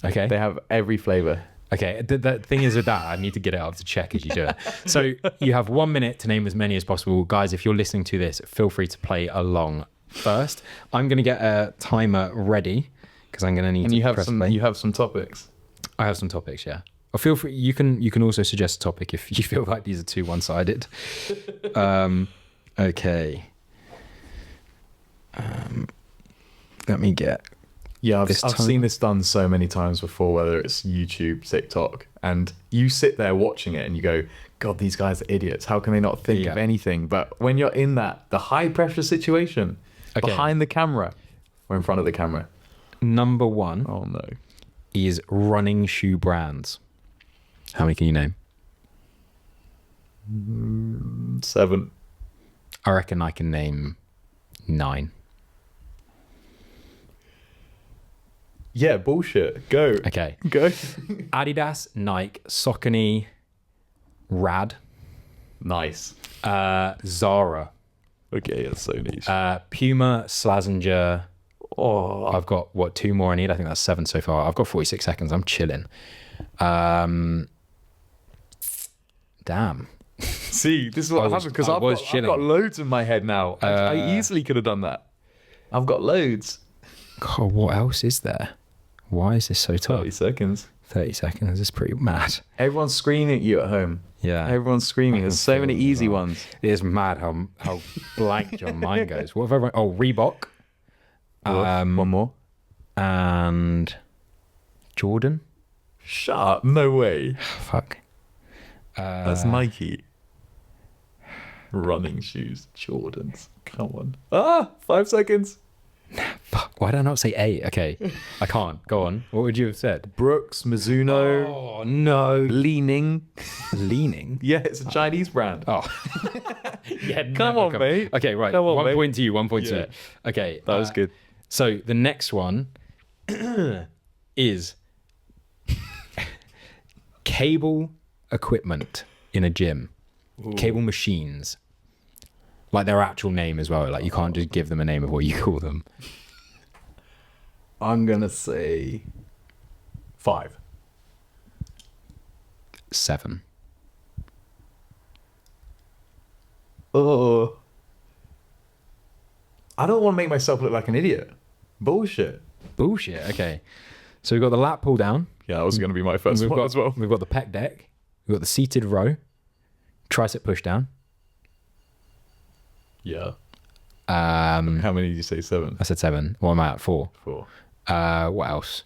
Speaker 1: Okay.
Speaker 2: They have every flavor.
Speaker 1: Okay. The thing is with that, I need to get it up to check as you do it. So you have 1 minute to name as many as possible. Guys, if you're listening to this, feel free to play along first. I'm going to get a timer ready because I'm going to need to press play.
Speaker 2: You have some topics.
Speaker 1: I have some topics, yeah. Or feel free. You can also suggest a topic if you feel like these are too one-sided. Okay. Let me get.
Speaker 2: Yeah, I've
Speaker 1: This time-
Speaker 2: seen this done so many times before, whether it's YouTube, TikTok, and you sit there watching it and you go, God, these guys are idiots. How can they not think of anything? But when you're in the high pressure situation, behind the camera or in front of the camera.
Speaker 1: Number one
Speaker 2: Oh no.
Speaker 1: is running shoe brands. How many can you name?
Speaker 2: 7.
Speaker 1: I reckon I can name 9.
Speaker 2: Yeah, bullshit. Go.
Speaker 1: Okay.
Speaker 2: Go.
Speaker 1: Adidas, Nike, Saucony, Rad,
Speaker 2: Nice.
Speaker 1: Zara,
Speaker 2: Okay, that's so niche.
Speaker 1: Puma, Slazenger.
Speaker 2: Oh,
Speaker 1: I've got, 2 more I need? I think that's 7 so far. I've got 46 seconds. I'm chilling. Damn.
Speaker 2: see, this is what happened because
Speaker 1: I
Speaker 2: I've
Speaker 1: was
Speaker 2: got loads in my head now. I easily could have done that. I've got loads.
Speaker 1: God, what else is there? Why is this so tough?
Speaker 2: 30 seconds.
Speaker 1: 30 seconds. This is pretty mad.
Speaker 2: Everyone's screaming at you at home.
Speaker 1: Yeah.
Speaker 2: Everyone's screaming. There's so many easy ones.
Speaker 1: It is mad how blank your mind goes. What have everyone? Oh, Reebok.
Speaker 2: One more.
Speaker 1: And Jordan.
Speaker 2: Shut up. No way.
Speaker 1: Fuck.
Speaker 2: That's Nike. Running shoes. Jordans. Come on. 5 seconds.
Speaker 1: Fuck. Why did I not say 8? Okay. I can't. Go on. What would you have said?
Speaker 2: Brooks, Mizuno.
Speaker 1: Oh, no.
Speaker 2: Leaning.
Speaker 1: Leaning?
Speaker 2: Yeah, it's a Chinese brand.
Speaker 1: Oh. Yeah.
Speaker 2: Come on, mate.
Speaker 1: Okay, right.
Speaker 2: Come on,
Speaker 1: 1
Speaker 2: mate.
Speaker 1: point to you, 1 point to
Speaker 2: Yeah.
Speaker 1: it. Okay.
Speaker 2: That was good.
Speaker 1: So the next one is cable equipment in a gym.
Speaker 2: Ooh.
Speaker 1: Cable machines. Like their actual name as well. Like you can't just give them a name of what you call them.
Speaker 2: I'm going to say 5.
Speaker 1: 7.
Speaker 2: Oh. I don't want to make myself look like an idiot. Bullshit.
Speaker 1: Bullshit. Okay. So we've got the lat pull down.
Speaker 2: Yeah, that was going to be my first
Speaker 1: We've
Speaker 2: one
Speaker 1: got,
Speaker 2: as well.
Speaker 1: We've got the pec deck. We've got the seated row. Tricep push down.
Speaker 2: Yeah.
Speaker 1: How
Speaker 2: How many did you say? 7?
Speaker 1: I said 7. What am I at? 4.
Speaker 2: 4.
Speaker 1: What else?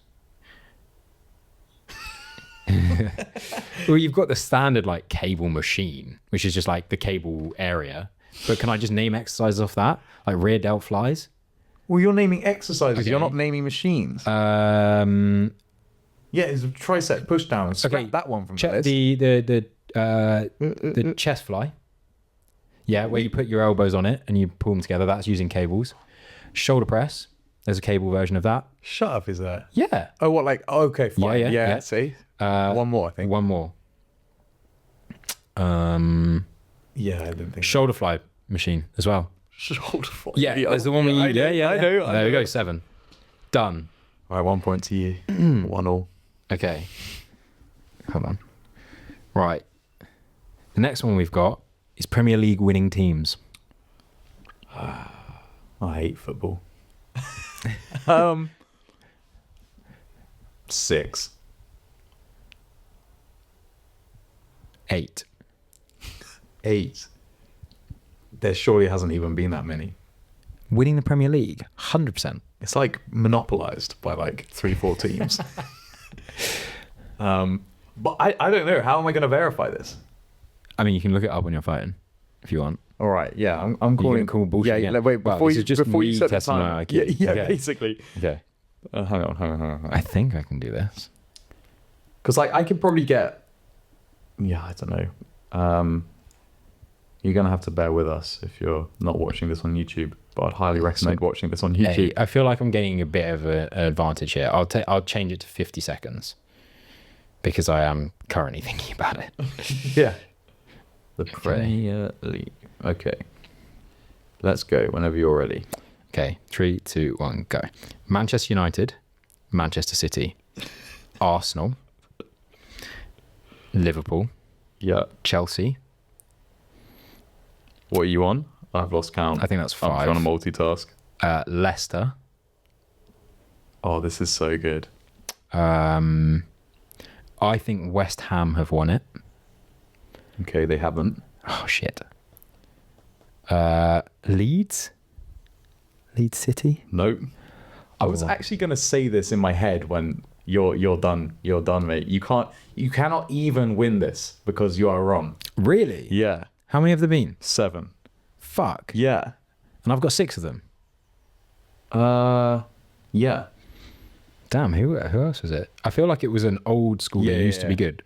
Speaker 1: Well, you've got the standard like cable machine, which is just like the cable area. But can I just name exercises off that? Like rear delt flies?
Speaker 2: Well, you're naming exercises.
Speaker 1: Okay.
Speaker 2: You're not naming machines. Yeah, it's a tricep push down. Scrap that one from
Speaker 1: check
Speaker 2: this.
Speaker 1: the chest fly. Yeah, where you put your elbows on it and you pull them together. That's using cables. Shoulder press. There's a cable version of that.
Speaker 2: Shut up, is there?
Speaker 1: Yeah.
Speaker 2: Oh, what, like, oh, okay, fine.
Speaker 1: Yeah.
Speaker 2: See? One more, I think.
Speaker 1: One more.
Speaker 2: Yeah, I didn't think.
Speaker 1: Shoulder fly machine as well.
Speaker 2: Shoulder fly.
Speaker 1: Yeah, there's the one where you...
Speaker 2: I know.
Speaker 1: There we go, 7. Done.
Speaker 2: All right, 1 point to you. 1-1.
Speaker 1: Okay. Hold on. Right. The next one we've got is Premier League winning teams.
Speaker 2: I hate football. 6.
Speaker 1: 8.
Speaker 2: 8. There surely hasn't even been that many.
Speaker 1: Winning the Premier League, 100%.
Speaker 2: It's like monopolized by like 3-4 teams. But I don't know. How am I going to verify this?
Speaker 1: I mean, you can look it up on your phone if you want.
Speaker 2: All right. Yeah, I'm calling
Speaker 1: cool bullshit.
Speaker 2: Yeah,
Speaker 1: again.
Speaker 2: wait.
Speaker 1: Well,
Speaker 2: Before
Speaker 1: this
Speaker 2: you
Speaker 1: is just
Speaker 2: before you
Speaker 1: me
Speaker 2: set the
Speaker 1: testing
Speaker 2: time.
Speaker 1: my IQ.
Speaker 2: Yeah,
Speaker 1: Okay.
Speaker 2: basically.
Speaker 1: Okay.
Speaker 2: Hang on.
Speaker 1: I think I can do this.
Speaker 2: Because like I could probably get. Yeah, I don't know. You're gonna have to bear with us if you're not watching this on YouTube. But I'd highly recommend watching this on YouTube.
Speaker 1: Hey, I feel like I'm getting a bit of an advantage here. I'll change it to 50 seconds because I am currently thinking about it.
Speaker 2: Yeah. The Premier League. Okay. Let's go whenever you're ready.
Speaker 1: Okay, 3, 2, 1, go. Manchester United, Manchester City, Arsenal, Liverpool,
Speaker 2: Yeah.
Speaker 1: Chelsea.
Speaker 2: What are you on? I've lost count.
Speaker 1: I think that's
Speaker 2: I'm
Speaker 1: 5.
Speaker 2: trying to multitask.
Speaker 1: Leicester.
Speaker 2: Oh, this is so good.
Speaker 1: I think West Ham have won it.
Speaker 2: Okay, they haven't.
Speaker 1: Oh, shit. Leeds City.
Speaker 2: Nope. I was actually going to say this in my head when you're done, mate. You cannot even win this because you are wrong.
Speaker 1: Really?
Speaker 2: Yeah.
Speaker 1: How many have there been?
Speaker 2: 7.
Speaker 1: Fuck.
Speaker 2: Yeah.
Speaker 1: And I've got 6 of them.
Speaker 2: Yeah.
Speaker 1: Damn, who else was it? I feel like it was an old school that used to be good.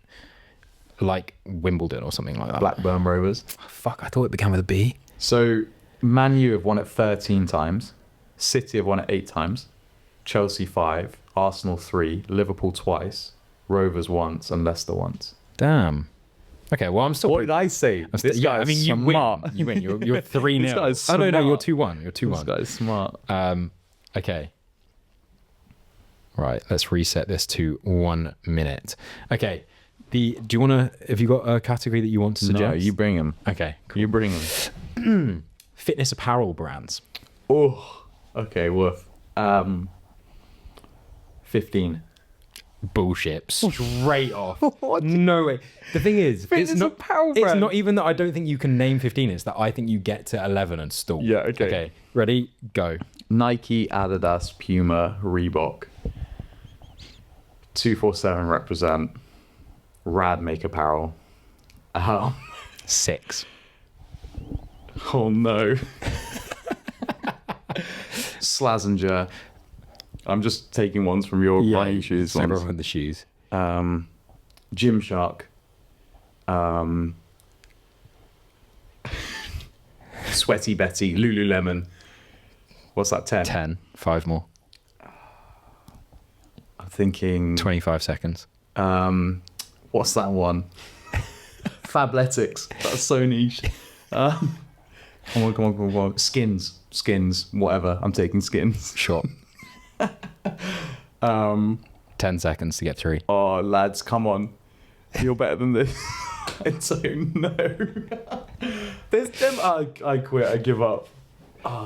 Speaker 1: Like Wimbledon or something like that.
Speaker 2: Blackburn Rovers.
Speaker 1: Fuck, I thought it began with a B.
Speaker 2: So Man U have won it 13 times. City have won it 8 times. Chelsea 5. Arsenal 3. Liverpool twice. Rovers once and Leicester once.
Speaker 1: Damn. Okay, well, I'm still...
Speaker 2: What did I say?
Speaker 1: This guy, I mean, you
Speaker 2: smart.
Speaker 1: win. You win. You're 3-0.
Speaker 2: This guy's
Speaker 1: Oh, no,
Speaker 2: smart.
Speaker 1: you're 2-1. You're 2-1.
Speaker 2: This guy's smart.
Speaker 1: Okay. Right, let's reset this to 1 minute. Okay. Do you want to... Have you got a category that you want to suggest?
Speaker 2: No, you bring him.
Speaker 1: Okay. Cool.
Speaker 2: You bring him.
Speaker 1: Fitness apparel brands.
Speaker 2: Oh, okay, woof. 15.
Speaker 1: Bullshit. Straight off. No way. The thing is,
Speaker 2: Fitness apparel
Speaker 1: it's
Speaker 2: brand.
Speaker 1: not even that I don't think you can name 15. It's that I think you get to 11 and stall.
Speaker 2: Yeah, okay.
Speaker 1: Okay, ready? Go.
Speaker 2: Nike, Adidas, Puma, Reebok. 247 represent. Rad make apparel.
Speaker 1: 6.
Speaker 2: Oh no. Slazenger. I'm just taking ones from your running shoes.
Speaker 1: Same
Speaker 2: Ones.
Speaker 1: with the shoes.
Speaker 2: Gymshark. Sweaty Betty. Lululemon. What's that, 10?
Speaker 1: 10. 5 more.
Speaker 2: I'm thinking...
Speaker 1: 25 seconds.
Speaker 2: What's that one? Fabletics. That's so niche. Come on. Skins. Whatever. I'm taking skins.
Speaker 1: Shot. 10 seconds to get 3.
Speaker 2: Oh, lads, come on. You're better than this. I don't know. There's them. I quit. I give up.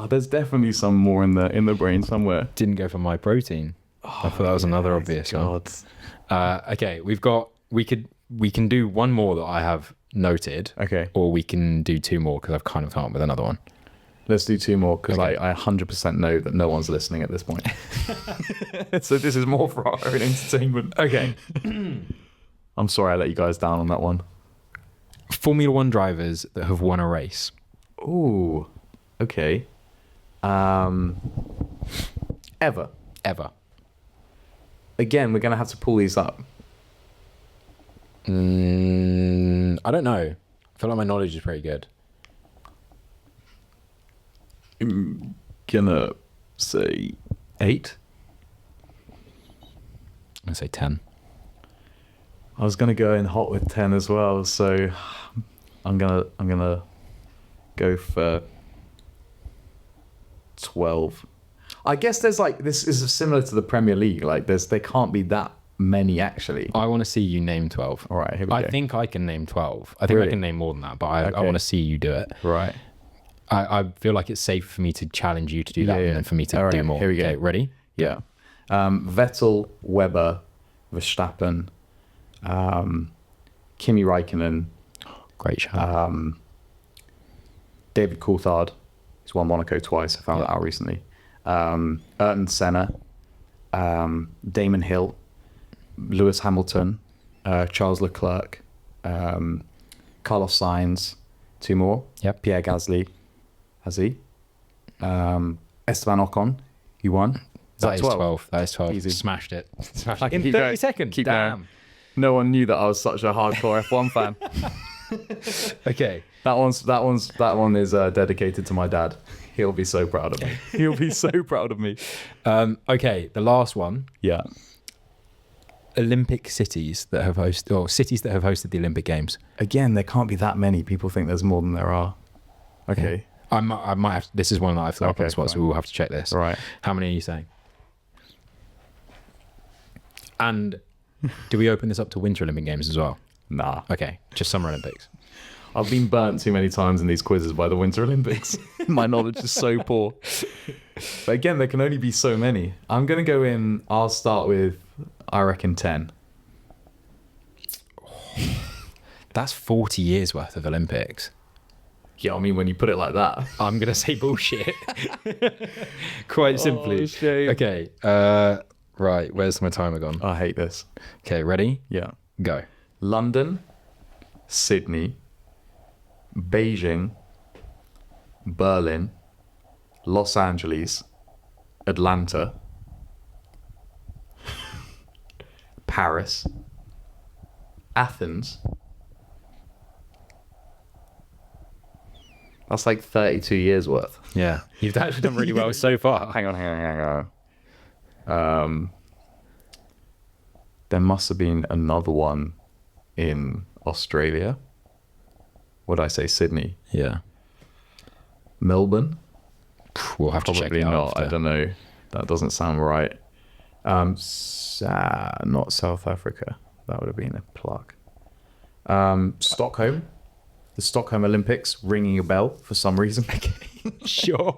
Speaker 2: There's definitely some more in the brain somewhere.
Speaker 1: Didn't go for my protein. I thought that was another obvious one. Okay, we can do one more that I have noted.
Speaker 2: Okay.
Speaker 1: Or we can do 2 more because I've kind of come up with another one.
Speaker 2: Let's do 2 more because
Speaker 1: Okay.
Speaker 2: I 100% know that no one's listening at this point. So this is more for our own entertainment.
Speaker 1: Okay.
Speaker 2: I'm sorry I let you guys down on that one.
Speaker 1: Formula 1 drivers that have won a race.
Speaker 2: Ooh. Okay. Ever. Again, we're going to have to pull these up.
Speaker 1: I don't know. I feel like my knowledge is pretty good.
Speaker 2: I'm gonna say 8.
Speaker 1: I'm going to say 10.
Speaker 2: I was gonna go in hot with 10 as well, so I'm gonna go for 12. I guess there's like, this is similar to the Premier League. Like there can't be that many actually.
Speaker 1: I want to see you name 12.
Speaker 2: All right, here we go.
Speaker 1: I think I can name 12. I think
Speaker 2: Really?
Speaker 1: I can name more than that, but I
Speaker 2: Okay.
Speaker 1: want to see you do it.
Speaker 2: Right.
Speaker 1: I feel like it's safe for me to challenge you to do that
Speaker 2: Yeah.
Speaker 1: and then for me to
Speaker 2: All
Speaker 1: do
Speaker 2: right,
Speaker 1: more.
Speaker 2: here we go.
Speaker 1: Okay, ready?
Speaker 2: Yeah. Vettel, Weber, Verstappen, Kimi Räikkönen,
Speaker 1: Great shout.
Speaker 2: David Coulthard, who's won Monaco twice. I found that out recently. Ayrton Senna, Damon Hill, Lewis Hamilton, Charles Leclerc, Carlos Sainz, 2 more.
Speaker 1: Yep.
Speaker 2: Pierre Gasly, has he? Esteban Ocon, he won.
Speaker 1: That is 12. That is 12.
Speaker 2: Easy.
Speaker 1: Smashed it. Smashed
Speaker 2: I
Speaker 1: it.
Speaker 2: can
Speaker 1: In
Speaker 2: keep
Speaker 1: 30
Speaker 2: going.
Speaker 1: seconds.
Speaker 2: Keep
Speaker 1: Damn.
Speaker 2: going. No one knew that I was such a hardcore F1 fan.
Speaker 1: Okay.
Speaker 2: That one is dedicated to my dad. He'll be so proud of me. He'll be so proud of me.
Speaker 1: Okay. The last one.
Speaker 2: Yeah.
Speaker 1: Olympic cities that have hosted, or cities that have hosted the Olympic Games.
Speaker 2: Again, there can't be that many. People think there's more than there are. Okay.
Speaker 1: I might have. This is one that I've thought up on the spot, so
Speaker 2: fine.
Speaker 1: we'll have to check this.
Speaker 2: Right.
Speaker 1: How many are you saying? And do we open this up to Winter Olympic Games as well?
Speaker 2: Nah.
Speaker 1: Okay, just Summer Olympics.
Speaker 2: I've been burnt too many times in these quizzes by the Winter Olympics. My knowledge is so poor. But again, there can only be so many. I'm going to go in, I'll start with, I reckon 10.
Speaker 1: That's 40 years worth of Olympics.
Speaker 2: Yeah, I mean, when you put it like that.
Speaker 1: I'm going to say bullshit. Quite simply.
Speaker 2: shame.
Speaker 1: Okay. Right. Where's my timer gone?
Speaker 2: I hate this.
Speaker 1: Okay. Ready?
Speaker 2: Yeah.
Speaker 1: Go.
Speaker 2: London, Sydney, Beijing, Berlin, Los Angeles, Atlanta, Paris, Athens. That's like 32 years worth.
Speaker 1: Yeah. You've actually done really well so far.
Speaker 2: Hang on. There must have been another one in Australia. Would I say Sydney?
Speaker 1: Yeah.
Speaker 2: Melbourne?
Speaker 1: We'll have to check
Speaker 2: Probably
Speaker 1: it out
Speaker 2: not.
Speaker 1: after.
Speaker 2: I don't know. That doesn't sound right. Not South Africa. That would have been a plug. Stockholm. The Stockholm Olympics, ringing a bell for some reason.
Speaker 1: Sure.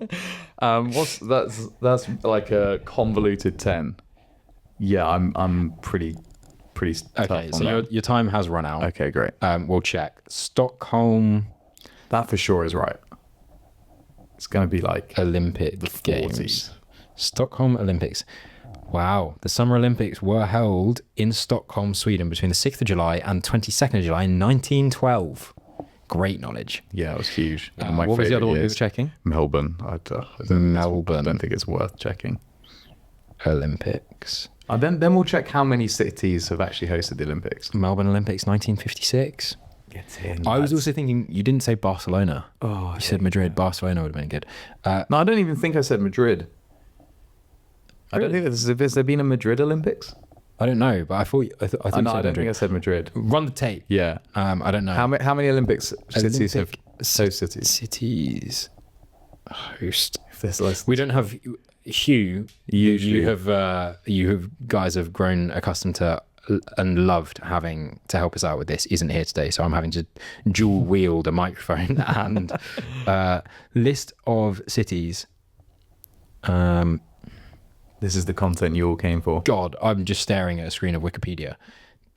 Speaker 2: That's like a convoluted 10. Yeah, I'm pretty tough
Speaker 1: Okay,
Speaker 2: on
Speaker 1: so
Speaker 2: that.
Speaker 1: your time has run out.
Speaker 2: Okay, great.
Speaker 1: We'll check. Stockholm
Speaker 2: That for sure is right. It's going to be like
Speaker 1: Olympic
Speaker 2: the 40s.
Speaker 1: Games. Stockholm Olympics. Wow. The Summer Olympics were held in Stockholm, Sweden between the 6th of July and 22nd of July in 1912. Great knowledge.
Speaker 2: Yeah, it was huge.
Speaker 1: What was the other one you were checking?
Speaker 2: Melbourne. I
Speaker 1: Melbourne.
Speaker 2: don't think it's worth checking.
Speaker 1: Olympics.
Speaker 2: Then we'll check how many cities have actually hosted the Olympics.
Speaker 1: Melbourne Olympics 1956.
Speaker 2: Get in.
Speaker 1: I was also thinking, you didn't say Barcelona.
Speaker 2: Oh,
Speaker 1: You said Madrid. Barcelona would have been good.
Speaker 2: No, I don't even think I said Madrid. I don't think has there been a Madrid Olympics?
Speaker 1: I don't know, but I thought you
Speaker 2: No,
Speaker 1: said
Speaker 2: I don't
Speaker 1: Madrid.
Speaker 2: think I said Madrid.
Speaker 1: Run the tape.
Speaker 2: Yeah.
Speaker 1: I don't know.
Speaker 2: How many Olympics cities have
Speaker 1: Olympic
Speaker 2: host cities?
Speaker 1: cities host?
Speaker 2: If there's less,
Speaker 1: We don't have Hugh.
Speaker 2: Usually.
Speaker 1: You have guys have grown accustomed to and loved having to help us out with this. Isn't here today, so I'm having to dual wield a microphone and list of cities.
Speaker 2: This is the content you all came for.
Speaker 1: God, I'm just staring at a screen of Wikipedia.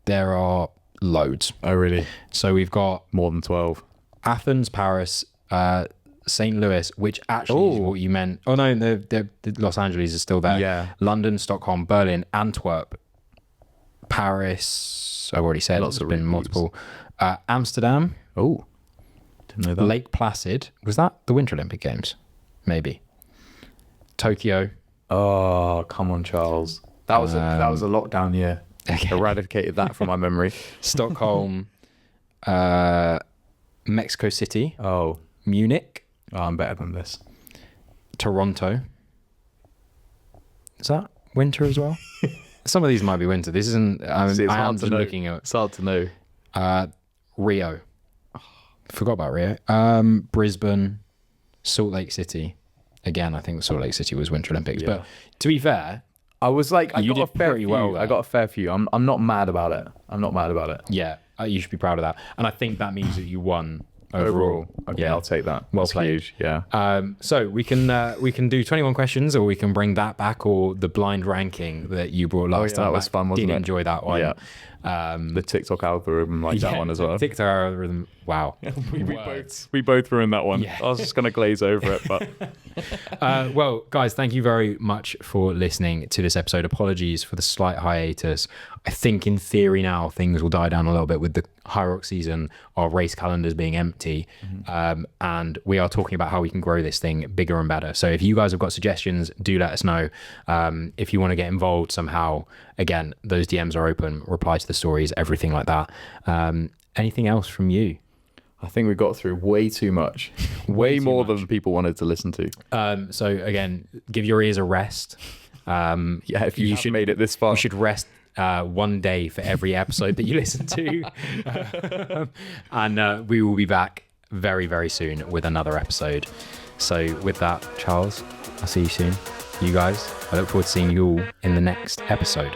Speaker 1: There are loads.
Speaker 2: Oh, really?
Speaker 1: So we've got
Speaker 2: More than 12.
Speaker 1: Athens, Paris, St. Louis, which actually is what you meant. Oh no, the Los Angeles is still there.
Speaker 2: Yeah.
Speaker 1: London, Stockholm, Berlin, Antwerp, Paris. I've already said
Speaker 2: Lots
Speaker 1: there's
Speaker 2: of
Speaker 1: been
Speaker 2: regroups.
Speaker 1: multiple. Amsterdam,
Speaker 2: Oh, didn't know that.
Speaker 1: Lake Placid. Was that the Winter Olympic Games? Maybe. Tokyo.
Speaker 2: Oh, come on, Charles. That was a lockdown year.
Speaker 1: Okay.
Speaker 2: Eradicated that from my memory.
Speaker 1: Stockholm, Mexico City,
Speaker 2: Oh,
Speaker 1: Munich,
Speaker 2: I'm better than this.
Speaker 1: Toronto. Is that winter as well? Some of these might be winter. This isn't.
Speaker 2: See,
Speaker 1: I
Speaker 2: it's
Speaker 1: am
Speaker 2: hard
Speaker 1: just
Speaker 2: to know.
Speaker 1: looking at
Speaker 2: It's hard to know.
Speaker 1: Rio. Forgot about Rio. Brisbane, Salt Lake City. Again, I think Salt Lake City was Winter Olympics.
Speaker 2: Yeah.
Speaker 1: But to be fair,
Speaker 2: I was like,
Speaker 1: You did pretty well there.
Speaker 2: I got a fair few. I'm not mad about it.
Speaker 1: yeah, you should be proud of that. And I think that means that you won overall.
Speaker 2: Okay,
Speaker 1: Yeah.
Speaker 2: I'll take that.
Speaker 1: Well
Speaker 2: That's
Speaker 1: played.
Speaker 2: huge. Yeah.
Speaker 1: So we can do 21 questions, or we can bring that back, or the blind ranking that you brought last
Speaker 2: yeah,
Speaker 1: time.
Speaker 2: that was
Speaker 1: back.
Speaker 2: fun, wasn't
Speaker 1: Did
Speaker 2: it?
Speaker 1: enjoy that one.
Speaker 2: Yeah. The TikTok algorithm like that one as well.
Speaker 1: TikTok algorithm. Wow.
Speaker 2: we both were in that one.
Speaker 1: Yeah.
Speaker 2: I was just gonna glaze over it, but
Speaker 1: Well, guys, thank you very much for listening to this episode. Apologies for the slight hiatus. I think in theory now things will die down a little bit with the HYROX season, our race calendars being empty, and we are talking about how we can grow this thing bigger and better. So if you guys have got suggestions, do let us know. If you want to get involved somehow, again, those DMs are open. Reply to the stories, everything like that. Anything else from you?
Speaker 2: I think we got through way too much. Way
Speaker 1: too
Speaker 2: more
Speaker 1: much.
Speaker 2: than people wanted to listen to.
Speaker 1: So again, give your ears a rest.
Speaker 2: Yeah, if you should made it this far.
Speaker 1: You should rest 1 day for every episode that you listen to. And we will be back very, very soon with another episode. So with that, Charles, I'll see you soon. You guys, I look forward to seeing you all in the next episode.